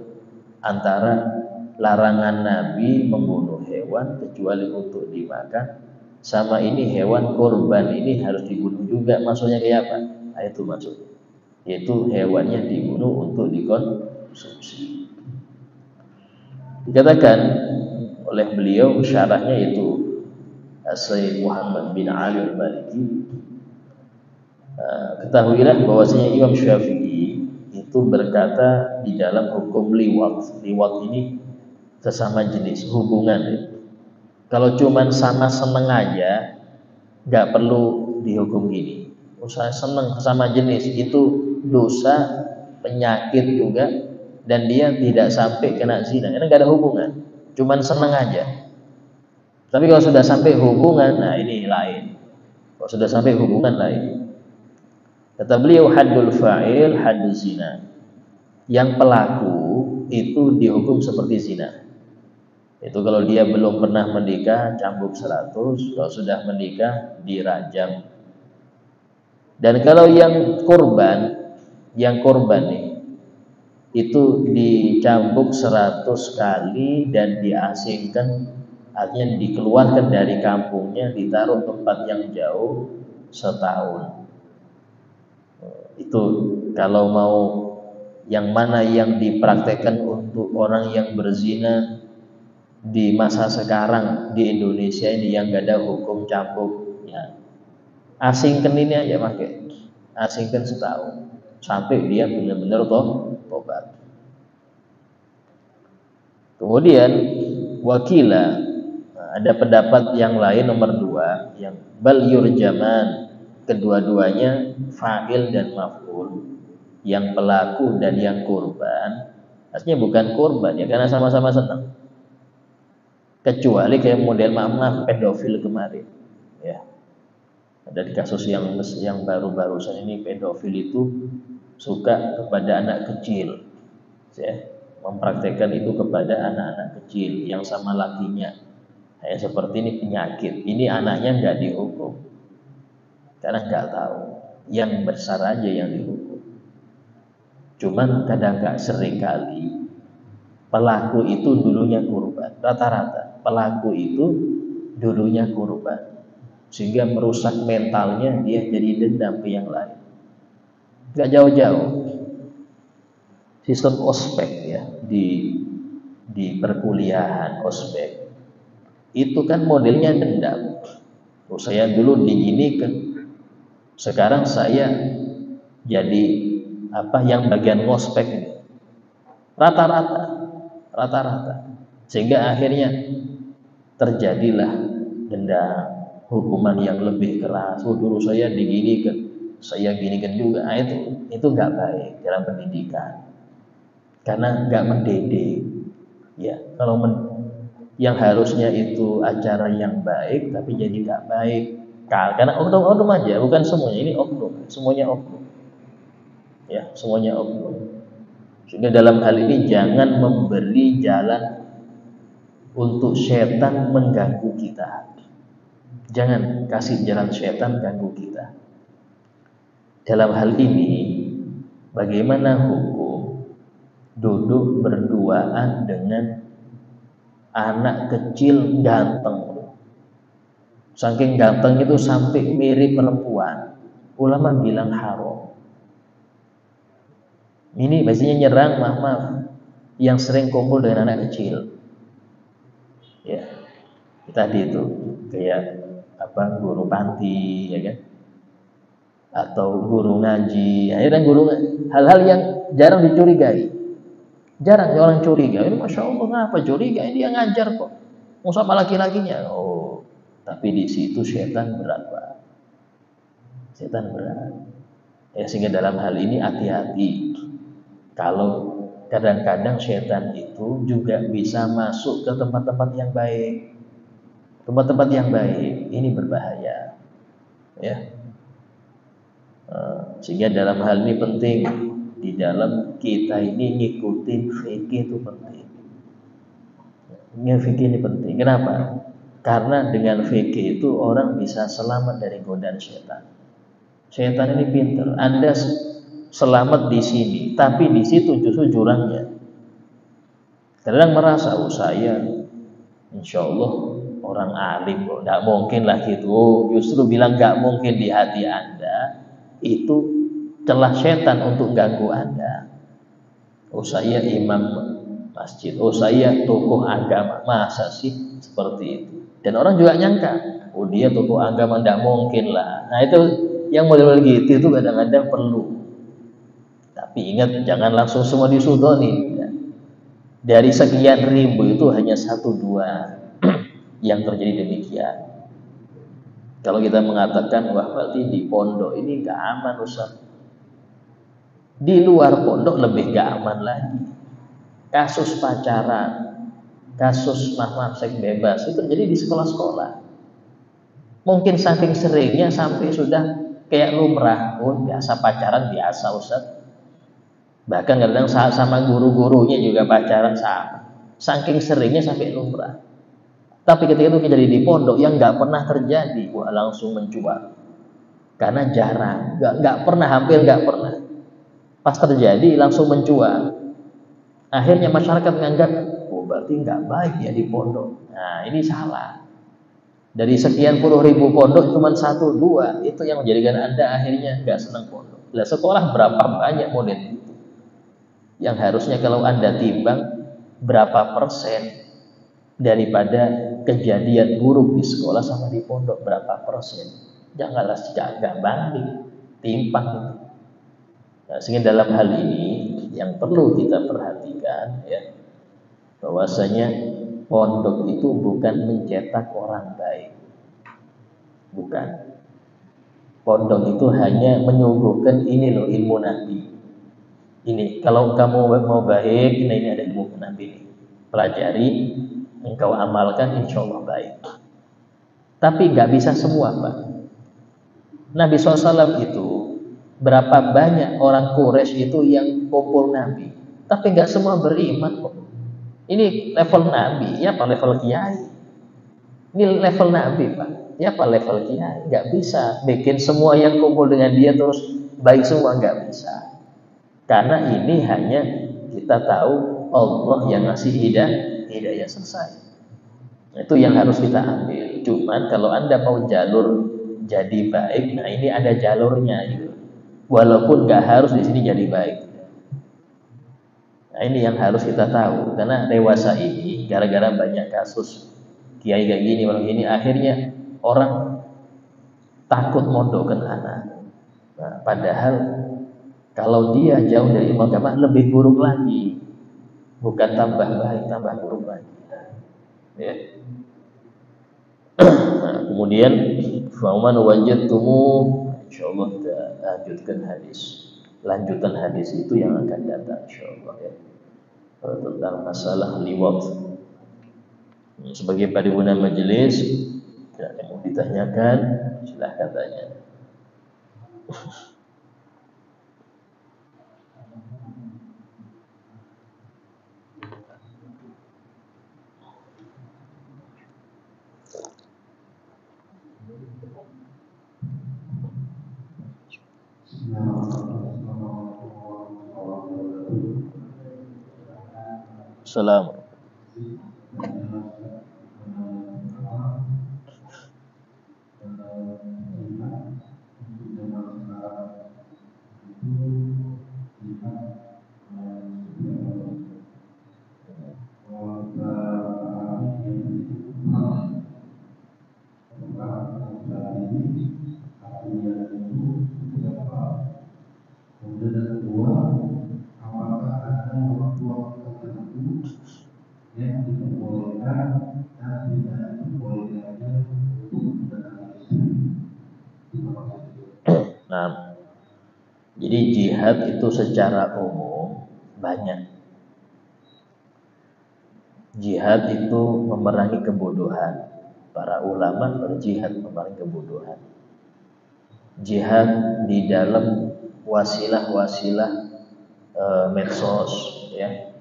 antara larangan Nabi membunuh hewan kecuali untuk dimakan, sama ini hewan kurban ini harus dibunuh juga, maksudnya kayak apa? Nah, itu maksudnya, yaitu hewannya dibunuh untuk dikonsumsi. Dikatakan oleh beliau, syarahnya itu Sayyid Muhammad bin Ali al-Maliki, ketahuilah bahwasanya Imam Syafi'i itu berkata di dalam hukum liwat. Liwat ini sesama jenis hubungan. Kalau cuman sama seneng aja, nggak perlu dihukum gini. Usaha seneng sama jenis itu dosa, penyakit juga, dan dia tidak sampai kena zina. Karena nggak ada hubungan, cuman seneng aja. Tapi kalau sudah sampai hubungan, nah ini lain. Kalau sudah sampai hubungan lain. Kata beliau, haddul fa'il haddul zina. Yang pelaku itu dihukum seperti zina. Itu kalau dia belum pernah menikah cambuk 100, kalau sudah menikah dirajam. Dan kalau yang korban nih itu dicambuk 100 kali dan diasingkan, artinya dikeluarkan dari kampungnya, ditaruh tempat yang jauh setahun. Itu kalau mau yang mana yang dipraktekkan untuk orang yang berzina di masa sekarang di Indonesia ini, yang gak ada hukum cambuk ya, asingkan ini aja, pakai asingkan setahun sampai dia benar-benar tobat. Kemudian wakila, ada pendapat yang lain nomor 2, yang bal yurjaman, kedua-duanya fa'il dan maf'ul, yang pelaku dan yang kurban. Artinya bukan kurban ya, karena sama-sama senang. Kecuali kayak model maaf pedofil kemarin ya, ada di kasus yang baru-barusan ini, pedofil itu suka kepada anak kecil ya, mempraktekkan itu kepada anak-anak kecil yang sama lakinya. Kayak seperti ini penyakit, ini anaknya nggak dihukum karena nggak tahu, yang besar aja yang dihukum. Cuman kadang nggak sering kali pelaku itu dulunya kurban, rata-rata pelaku itu dulunya kurban, sehingga merusak mentalnya, dia jadi dendam ke yang lain. Gak jauh-jauh sistem ospek ya, di perkuliahan ospek itu kan modelnya dendam. Saya dulu diginikan, sekarang saya jadi yang bagian ngospek ini. Rata-rata, sehingga akhirnya terjadilah dendam, hukuman yang lebih keras. Oh, dulu saya diginikan, saya ginikan juga. Nah, itu nggak baik dalam pendidikan, karena nggak mendidik. Ya, kalau yang harusnya itu acara yang baik, tapi jadi nggak baik. Karena oknum-oknum aja, bukan semuanya. Ini oknum, semuanya oknum. Ya, semuanya oknum. Sehingga dalam hal ini jangan memberi jalan untuk setan mengganggu kita. Jangan kasih jalan setan ganggu kita. Dalam hal ini, bagaimana hukum duduk berduaan dengan anak kecil ganteng? Saking ganteng itu sampai mirip perempuan. Ulama bilang haram. Ini biasanya nyerang maaf yang sering kumpul dengan anak kecil. Ya, tadi itu kayak guru panti, ya kan? Atau guru ngaji, akhirnya hal-hal yang jarang dicurigai, jarang orang curiga. Ini masya Allah, kenapa curiga? Ini dia ngajar kok, mau sama laki-lakinya. Oh, tapi di situ setan berat, Pak. Setan berat. Ya, sehingga dalam hal ini hati-hati. Kalau kadang-kadang setan itu juga bisa masuk ke tempat-tempat yang baik. Tempat-tempat yang baik ini berbahaya. Ya. Sehingga dalam hal ini penting, di dalam kita ini ngikutin fikih itu penting. Fikih ini penting. Kenapa? Karena dengan fikih itu orang bisa selamat dari godaan setan. Setan ini pintar. Anda selamat di sini, tapi di situ justru jurangnya. Kadang merasa, saya insya Allah orang alim kok, nggak mungkin lah gitu. Justru bilang nggak mungkin di hati Anda itu celah setan untuk ganggu Anda. Oh, saya imam masjid, oh saya tokoh agama, masa sih seperti itu? Dan orang juga nyangka, oh dia tokoh agama, nggak mungkin lah. Nah, itu yang model gitu itu kadang-kadang perlu. Tapi ingat, jangan langsung semua disudoni. Dari sekian ribu itu hanya 1-2 yang terjadi demikian. Kalau kita mengatakan, wah berarti di pondok ini gak aman, Ustaz. Di luar pondok lebih gak aman lagi. Kasus pacaran, kasus seks bebas itu terjadi di sekolah-sekolah. Mungkin saking seringnya sampai sudah kayak lumrah. Oh, biasa pacaran, biasa, Ustaz. Bahkan kadang sama guru-gurunya juga pacaran sama. Saking seringnya sampai lumrah. Tapi ketika itu terjadi di pondok yang nggak pernah terjadi, wah langsung mencuat. Karena jarang, nggak pernah, hampir nggak pernah. Pas terjadi langsung mencuat. Akhirnya masyarakat menganggap, oh berarti nggak baik ya di pondok. Nah, ini salah. Dari sekian puluh ribu pondok cuma 1-2 itu yang menjadikan Anda akhirnya nggak senang pondok. Lah, sekolah berapa banyak model itu? Yang harusnya kalau Anda timbang berapa persen daripada kejadian buruk di sekolah sama di pondok, berapa persen? Janganlah jaga banding, timpang itu. Nah, sehingga dalam hal ini yang perlu kita perhatikan, ya, bahwasanya pondok itu bukan mencetak orang baik, bukan. Pondok itu hanya menyuguhkan ini loh ilmu Nabi. Ini kalau kamu mau baik, ini ada ilmu Nabi. Pelajari, engkau amalkan, insya Allah baik. Tapi nggak bisa semua, Pak. Nabi SAW itu berapa banyak orang Quraisy itu yang kumpul Nabi, tapi nggak semua beriman kok. Ini level Nabi, ya Pak, level kiai. Ini level Nabi, Pak, ya Pak, level kiai. Nggak bisa bikin semua yang kumpul dengan dia terus baik semua, nggak bisa. Karena ini hanya kita tahu Allah yang ngasih hidayah, selesai. Itu yang harus kita ambil. Cuman kalau Anda mau jalur jadi baik, nah ini ada jalurnya gitu. Walaupun nggak harus di sini jadi baik. Nah, ini yang harus kita tahu. Karena dewasa ini gara-gara banyak kasus kiai kayak gini, orang gini, akhirnya orang takut mondokkan anak. Nah, padahal kalau dia jauh dari ilmu agama lebih buruk lagi. Bukan tambah baik, tambah buruk lagi. Ya. Nah, kemudian faman wajadtumu, insyaallah kita lanjutkan lanjutan hadis itu yang akan datang insyaallah ya, tentang masalah liwat. Sebagai paripurna majelis, tidak ada yang mau ditanyakan, silahkan tanya. Salam. Nah, jadi jihad itu secara umum banyak. Jihad itu memerangi kebodohan. Para ulama berjihad memerangi kebodohan. Jihad di dalam wasilah-wasilah medsos, ya,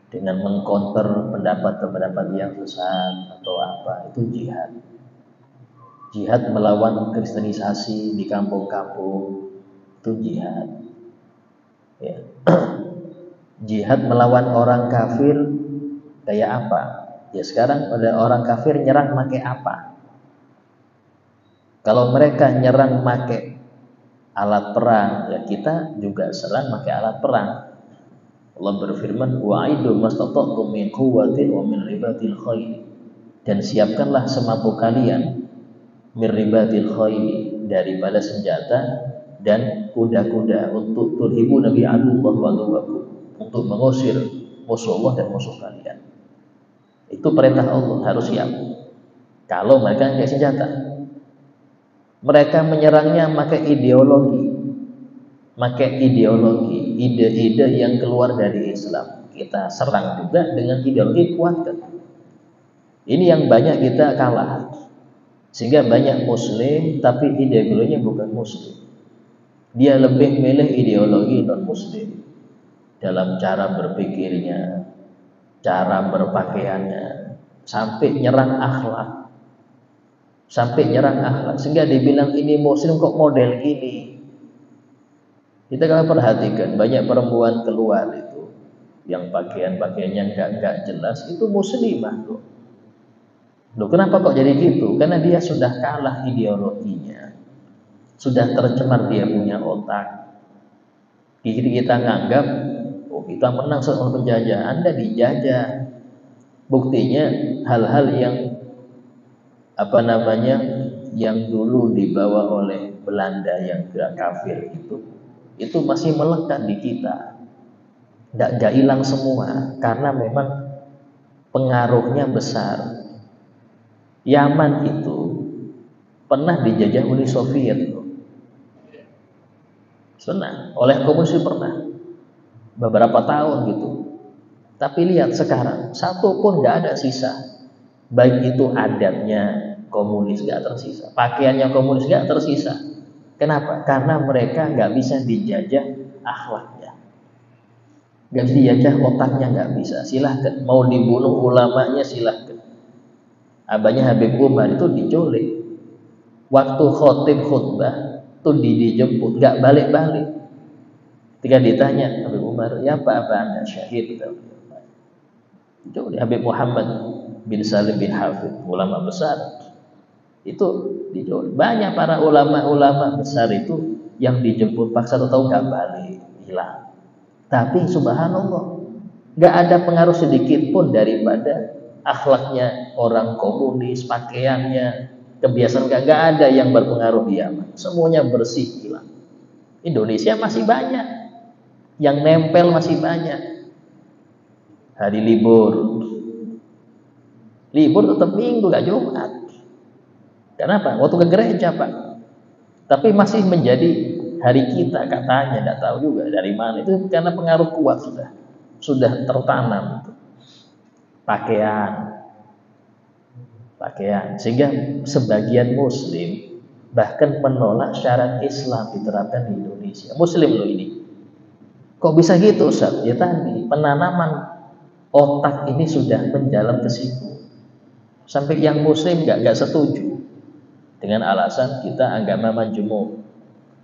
dengan mengcounter pendapat-pendapat yang sesat atau apa, itu jihad. Jihad melawan kristenisasi di kampung-kampung, itu jihad. Ya. Jihad melawan orang kafir kayak apa? Ya sekarang ada orang kafir nyerang pakai apa? Kalau mereka nyerang pakai alat perang, ya kita juga serang pakai alat perang. Allah berfirman, "Wa'idu mastata'tum min quwwatin wa min ribatil khayl." Dan siapkanlah semampu kalian min ribatil khayl, daripada senjata dan kuda-kuda, untuk turhibu nabi aduwwah wa aduwwakum, untuk mengusir musuh Allah dan musuh kalian. Itu perintah Allah, harus siap. Kalau mereka pakai senjata, mereka menyerangnya pakai ideologi, ide-ide yang keluar dari Islam. Kita serang juga dengan ideologi, kuatkan. Ini yang banyak kita kalah, sehingga banyak Muslim tapi ideologinya bukan Muslim. Dia lebih milih ideologi non Muslim dalam cara berpikirnya, cara berpakaiannya, sampai nyerang akhlak. Sehingga dibilang ini Muslim kok model gini. Kita kalau perhatikan banyak perempuan keluar itu yang pakaiannya enggak jelas, itu muslimah loh. Loh, kenapa kok jadi gitu? Karena dia sudah kalah ideologinya, sudah tercemar dia punya otak. Jadi kita nganggap, oh kita menang soal penjajah, Anda dijajah. Buktinya hal-hal yang yang dulu dibawa oleh Belanda yang kafir itu masih melekat di kita, nggak hilang semua, karena memang pengaruhnya besar. Yaman itu pernah dijajah Uni Soviet, oleh komunis, pernah beberapa tahun gitu. Tapi lihat sekarang, satu pun nggak ada sisa. Baik itu adatnya komunis nggak tersisa, pakaiannya komunis nggak tersisa. Kenapa? Karena mereka nggak bisa dijajah akhlaknya, nggak bisa dijajah otaknya, nggak bisa. Silahkan mau dibunuh ulamanya, silahkan. Abahnya Habib Umar itu diculik waktu khutbah tuh, dijemput nggak balik-balik. Ketika ditanya Habib Umar, ya apa Anda syahid? Itu Habib Muhammad bin Salim bin Hafid, ulama besar itu diculik. Banyak para ulama besar itu yang dijemput paksa atau nggak balik, hilang. Tapi subhanallah, nggak ada pengaruh sedikit pun daripada akhlaknya orang komunis, pakaiannya, kebiasaan, nggak ada yang berpengaruh di Yaman. Semuanya bersih, hilang. Indonesia masih banyak yang nempel, masih banyak. Hari libur tetap Minggu, nggak Jumat. Kenapa? Waktu ke gereja Pak, tapi masih menjadi hari kita katanya, tidak tahu juga dari mana. Itu karena pengaruh kuat sudah tertanam pakaian, sehingga sebagian Muslim bahkan menolak syarat Islam diterapkan di Indonesia. Muslim loh ini. Kok bisa gitu Ustaz? Ya tadi penanaman otak ini sudah menjalar ke situ. Sampai yang Muslim nggak setuju dengan alasan kita agama majmuk.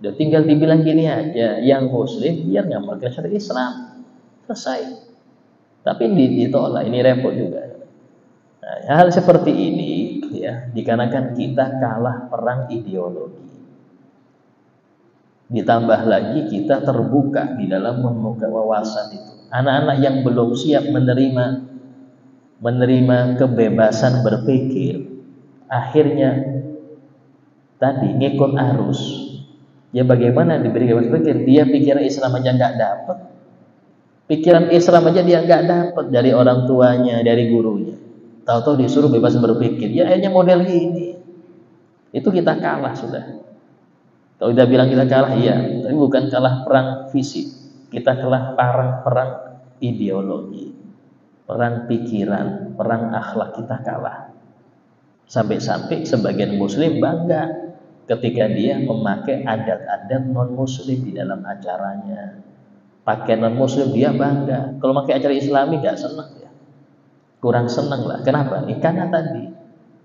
Udah tinggal dibilang gini aja, yang Muslim biar ngamalkan syariat Islam, selesai. Tapi ditolak, ini repot juga. Nah, hal seperti ini ya dikarenakan kita kalah perang ideologi. Ditambah lagi kita terbuka di dalam membuka wawasan itu. Anak-anak yang belum siap menerima kebebasan berpikir, akhirnya tadi ngikut arus. Ya bagaimana diberi kebebasan berpikir? Dia pikiran Islam aja nggak dapat. Pikiran Islam aja dia nggak dapat dari orang tuanya, dari gurunya. Tahu-tahu disuruh bebas berpikir. Ya akhirnya model ini. Itu kita kalah sudah. Kalau kita bilang kita kalah, iya. Tapi bukan kalah perang fisik. Kita kalah perang ideologi. Perang pikiran, perang akhlak kita kalah. Sampai-sampai sebagian Muslim bangga ketika dia memakai adat-adat non-Muslim di dalam acaranya. Pakai non-Muslim dia bangga. Kalau pakai acara Islami nggak senang ya. Kurang senang lah. Kenapa? Karena tadi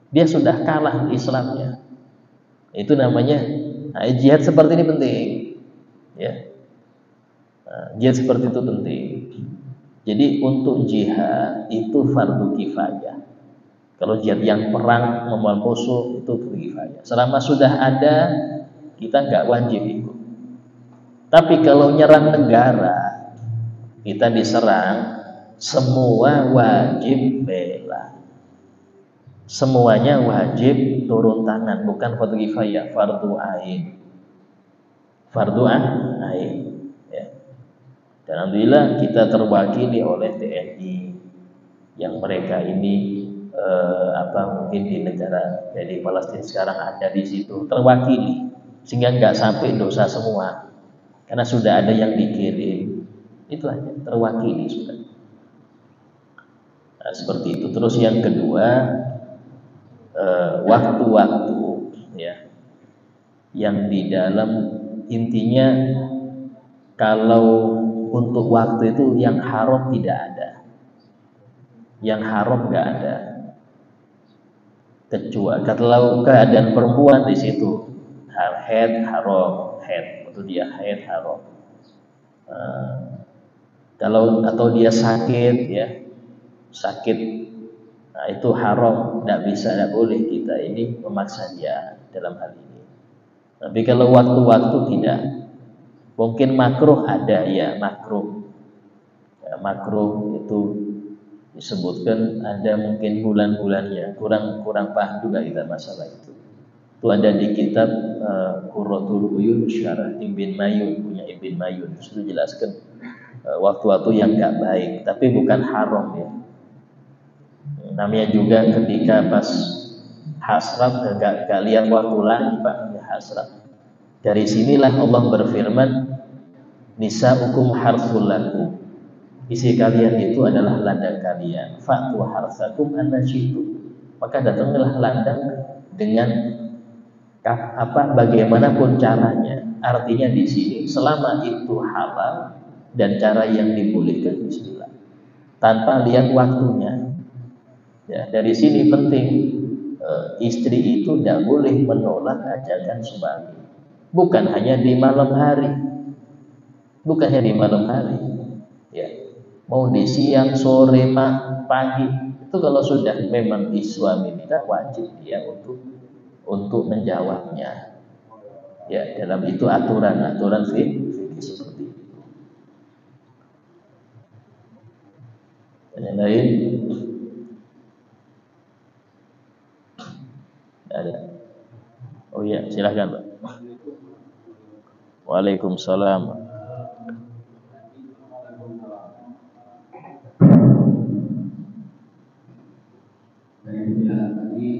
dia sudah kalah Islamnya. Itu namanya jihad seperti ini penting. Ya, jihad seperti itu penting. Jadi untuk jihad itu fardu kifayah. Kalau jihad yang perang melawan musuh itu fardu kifayah. Selama sudah ada, kita nggak wajib ikut. Tapi kalau nyerang negara, kita diserang, semua wajib bela. Semuanya wajib turun tangan, bukan fardu kifayah, fardu ain. Fardu ain. Ya. Dan alhamdulillah kita terwakili oleh TNI yang mereka ini mungkin di negara jadi Palestina sekarang ada di situ terwakili, sehingga nggak sampai dosa semua. Karena sudah ada yang dikirim, itu aja terwakili sudah. Nah, seperti itu. Terus yang kedua, waktu-waktu ya, yang di dalam intinya kalau untuk waktu itu yang haram tidak ada, yang haram nggak ada. Kecuali kalau keadaan perempuan di situ, haid haram, haid itu dia haid haram. Kalau atau dia sakit ya, sakit, nah itu haram, tidak bisa, tidak boleh kita ini memaksa dia dalam hal ini. Tapi kalau waktu-waktu tidak, mungkin makruh ada ya, makruh ya, makruh itu disebutkan ada mungkin bulan-bulannya, kurang paham juga kita masalah itu. Itu ada di kitab Qurratul Uyun Syarah Ibn Mayun, punya Ibn Mayun, itu jelaskan waktu-waktu yang nggak baik, tapi bukan haram ya. Namanya juga ketika pas hasrat nggak lihat waktu lagi Pak, ya hasrat. Dari sinilah Allah berfirman, nisa'ukum harthul lakum. Isi kalian itu adalah ladang kalian. Fa'tu harsakum anna syi'tum. Maka datanglah ladang dengan bagaimanapun caranya. Artinya di sini selama itu halal dan cara yang dibolehkan, bismillah. Tanpa lihat waktunya. Ya, dari sini penting, istri itu tidak boleh menolak ajakan suami. Bukan hanya di malam hari. Bukan hanya di malam hari. Ya. Mau di siang, sore, pagi, itu kalau sudah memang suami kita wajib dia untuk menjawabnya. Ya, dalam itu aturan fikih seperti itu. Dan yang lain ada. Oh iya, silakan Pak. Waalaikumsalam. Dari tadi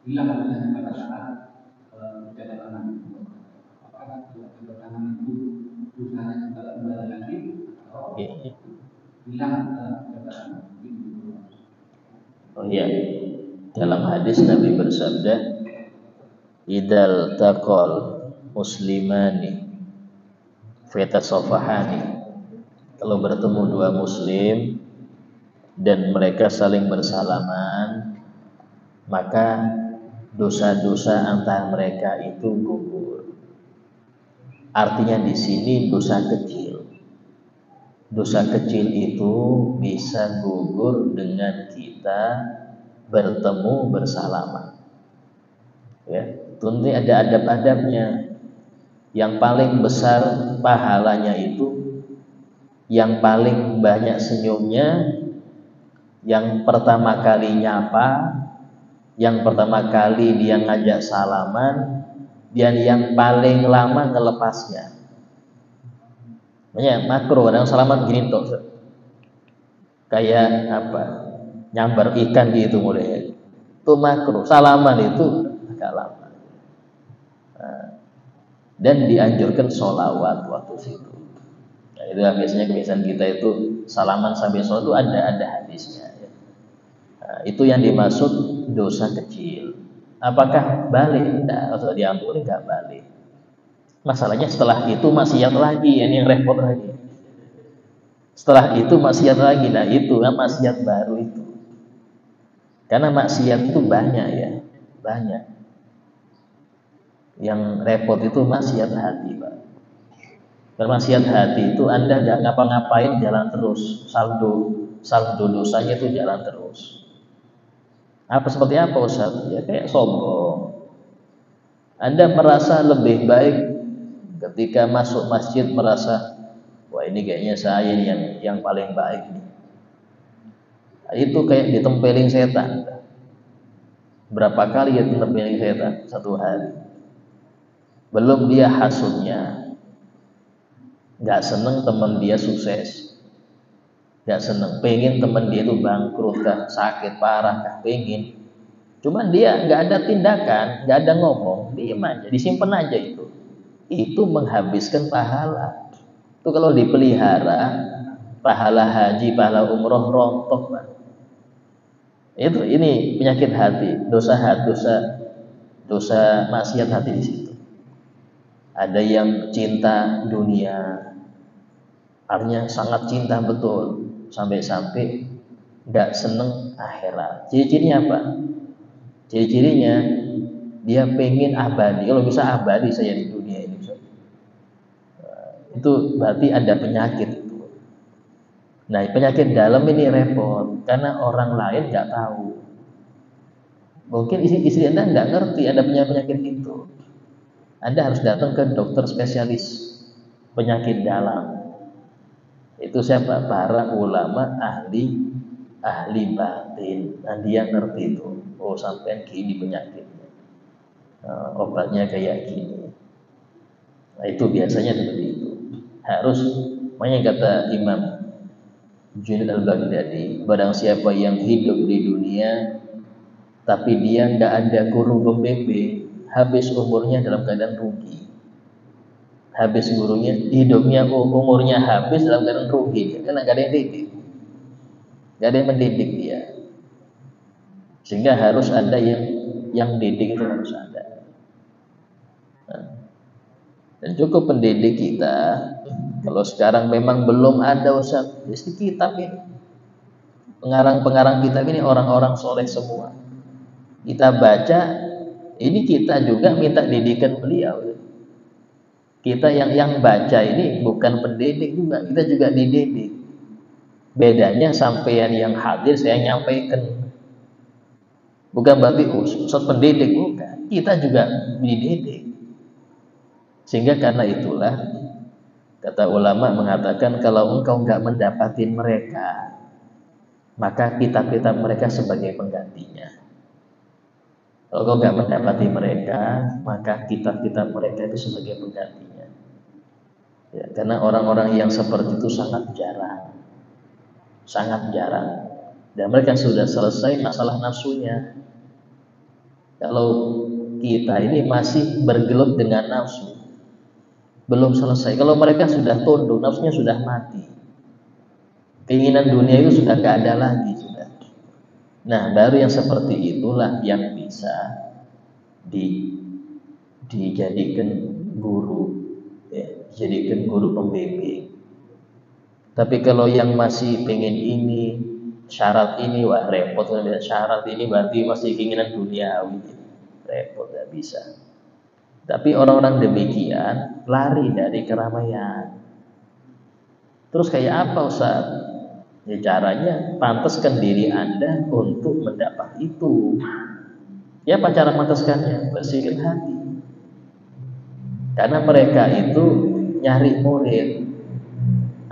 hilang adanya pada saat menjabat tangan. Apakah menjabat tangan itu usahanya kembali lagi atau hilang menjabat tangan? Oh iya, dalam hadis Nabi bersabda, idal taqal muslimani fatasafahani. Kalau bertemu dua muslim dan mereka saling bersalaman, maka dosa-dosa antara mereka itu gugur. Artinya di sini dosa kecil. Dosa kecil itu bisa gugur dengan kita bertemu bersalaman. Ya, tentu ada adab-adabnya. Yang paling besar pahalanya itu, yang paling banyak senyumnya, yang pertama kali nyapa, yang pertama kali dia ngajak salaman, dan yang paling lama ngelepasnya. Makanya makro, kadang salaman gini tuh, kayak apa? Nyambar ikan gitu mulai. Itu makro. Salaman itu agak lama. Dan dianjurkan sholawat waktu situ. Nah, itu biasanya kebiasaan kita itu salaman sambil sholat itu ada hadisnya. Nah, itu yang dimaksud dosa kecil. Apakah balik? Tidak, kalau diampuni nggak balik. Masalahnya setelah itu maksiat lagi, yang repot lagi. Setelah itu maksiat lagi, nah itu kan maksiat baru itu. Karena maksiat itu banyak ya, banyak. Yang repot itu maksiat hati, Pak. Maksiat hati itu Anda nggak ngapa-ngapain jalan terus, saldo dosanya itu jalan terus. Apa seperti apa Ustaz? Ya kayak sombong. Anda merasa lebih baik ketika masuk masjid, merasa wah ini kayaknya saya yang paling baik nih. Itu kayak ditempelin setan. Berapa kali ya ditempelin setan satu hari? Belum dia hasutnya, nggak seneng teman dia sukses, nggak seneng, pengen teman dia itu bangkrut kah, sakit parah kah, pengen. Cuman dia nggak ada tindakan, nggak ada ngomong, diem aja, disimpan aja itu. Itu menghabiskan pahala. Itu kalau dipelihara, pahala haji, pahala umroh rontok, Pak. Ini penyakit hati, dosa maksiat hati di situ. Ada yang cinta dunia, artinya sangat cinta betul, sampai-sampai nggak seneng akhirat. Ciri-cirinya apa? Ciri-cirinya dia pengen abadi. Kalau bisa abadi saya di dunia ini, itu berarti ada penyakit itu. Nah, penyakit dalam ini repot karena orang lain nggak tahu. Mungkin istri Anda nggak ngerti ada penyakit itu. Anda harus datang ke dokter spesialis penyakit dalam. Itu siapa? Para ulama ahli batin. Nah, dia ngerti itu. Oh, sampai gini penyakitnya. Obatnya kayak gini. Nah, itu biasanya seperti itu. Harus, makanya kata Imam Junaid al-Baghdadi, barang siapa yang hidup di dunia tapi dia nggak ada guru pembimbing, habis umurnya dalam keadaan rugi. Habis gurunya, hidupnya umurnya habis dalam keadaan rugi, karena nggak ada yang didik, nggak ada yang mendidik dia. Sehingga harus ada yang didik, itu harus ada. Nah, dan cukup pendidik kita. Kalau sekarang memang belum ada Ustaz, isi kitab ini. Pengarang-pengarang kitab ini orang-orang soleh semua. Kita baca, ini kita juga minta didikan beliau. Kita yang baca ini bukan pendidik juga, kita juga dididik. Bedanya sampean yang hadir saya nyampaikan. Bukan berarti Ustaz pendidik, bukan. Kita juga dididik. Sehingga karena itulah kata ulama mengatakan kalau engkau enggak mendapatin mereka, maka kitab-kitab mereka sebagai penggantinya. Kalau engkau enggak mendapati mereka, maka kitab-kitab mereka itu sebagai penggantinya. Ya, karena orang-orang yang seperti itu sangat jarang. Dan mereka sudah selesai masalah nafsunya. Kalau kita ini masih bergelut dengan nafsu, belum selesai. Kalau mereka sudah tunduk, nafsunya sudah mati, keinginan dunia itu sudah gak ada lagi sudah. Nah, baru yang seperti itulah yang bisa dijadikan guru, ya, dijadikan guru pembimbing. Tapi kalau yang masih pengen ini, syarat ini, wah repot. Syarat ini berarti masih keinginan duniawi, repot, gak bisa. Tapi orang-orang demikian lari dari keramaian. Terus kayak apa Ustaz? Ya caranya pantaskan diri Anda untuk mendapat itu. Ya apa cara pantaskannya? Bersihkan hati. Karena mereka itu nyari murid.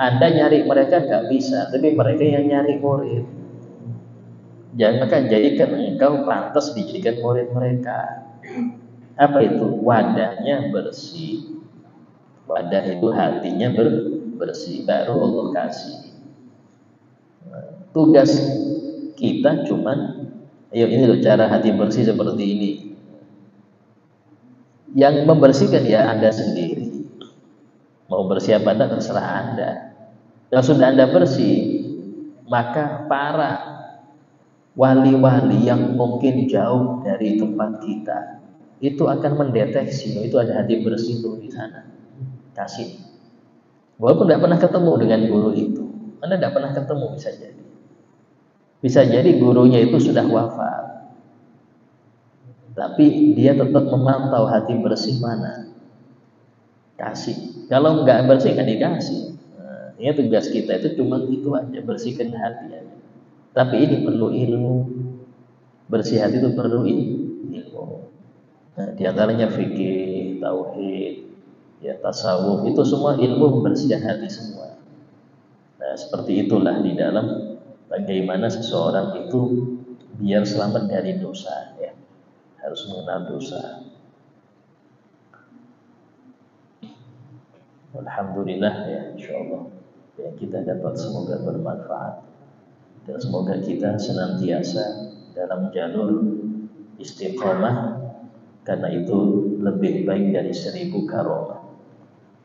Anda nyari mereka gak bisa, tapi mereka yang nyari murid. Jangan jadikan engkau pantas dijadikan murid mereka. Apa itu? Wadahnya bersih. Wadah itu hatinya bersih, baru Allah kasih. Tugas kita cuman, ayo ini loh cara hati bersih seperti ini. Yang membersihkan ya Anda sendiri. Mau bersih apa Anda terserah Anda. Kalau sudah Anda bersih, maka para wali-wali yang mungkin jauh dari tempat kita itu akan mendeteksi, itu ada hati bersih tuh di sana. Kasih. Walaupun tidak pernah ketemu dengan guru itu, Anda tidak pernah ketemu bisa jadi. Bisa jadi gurunya itu sudah wafat, tapi dia tetap memantau hati bersih mana. Kasih. Kalau nggak bersih kan dikasih. Ini tugas kita itu cuma itu aja, bersihkan hati aja. Tapi ini perlu ilmu. Bersih hati itu perlu ilmu. Nah, di antaranya fikih, tauhid, ya tasawuf, itu semua ilmu membersihkan hati semua. Nah, seperti itulah di dalam bagaimana seseorang itu biar selamat dari dosa, ya. Harus mengenal dosa. Alhamdulillah ya, insyaallah yang kita dapat semoga bermanfaat dan semoga kita senantiasa dalam jalur istiqamah, karena itu lebih baik dari 1000 karomah.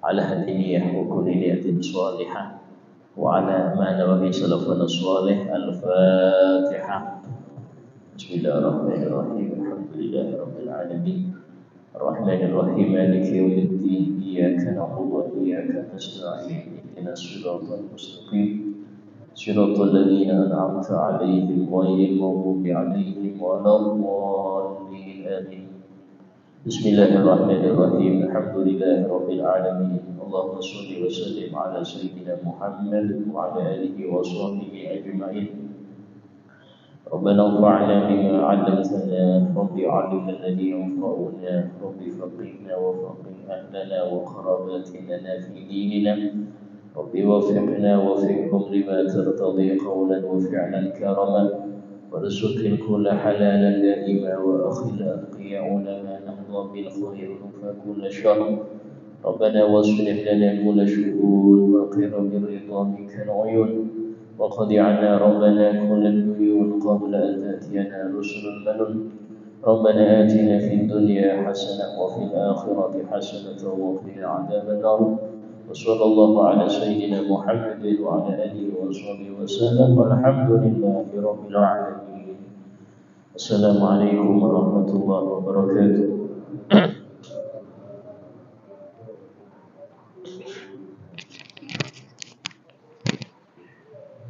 Ala hadiniyah wa kulli niyatin shalihah wa ala ma nawahi salafun shalih. Al-Fatihah. Bismillahirrahmanirrahim. Alhamdulillahirabbil alamin. Ar-Rahmanir-Rahim. Maliki yaumiddin. Iyyaka na'budu wa iyyaka nasta'in. Ihdinas siratal mustaqim. Siratal ladzina an'amta 'alaihim ghairil maghdubi 'alaihim waladdallin. Amin. Bismillahirrahmanirrahim. Alhamdulillahirabbil alamin. Allahumma shalli wa sallim ala sayyidina Muhammad wa ala alihi wa sahbihi ajma'in. ربنا انفعنا بما علمتنا رب علمنا الذي ينفعنا رب فقهنا وفقه أهلنا وقراباتنا في ديننا رب وفقنا وفقهم لما ترتضي قولا وفعلا كرما وارزق الكل حلالا دائما وأخل أتقيا لما نحظى بالخير فكل شر ربنا واصلح لنا كل شؤون وقر بالرضا منك العيون وقض عنا ربنا كل الديون قبل أن تأتينا رسل المنن ربنا آتنا في الدنيا حسنة وفي الآخرة حسنة وقنا عذاب النار وصلى الله على سيدنا محمد وعلى آله وصحبه وسلم والحمد لله رب العالمين. السلام عليكم ورحمة الله وبركاته.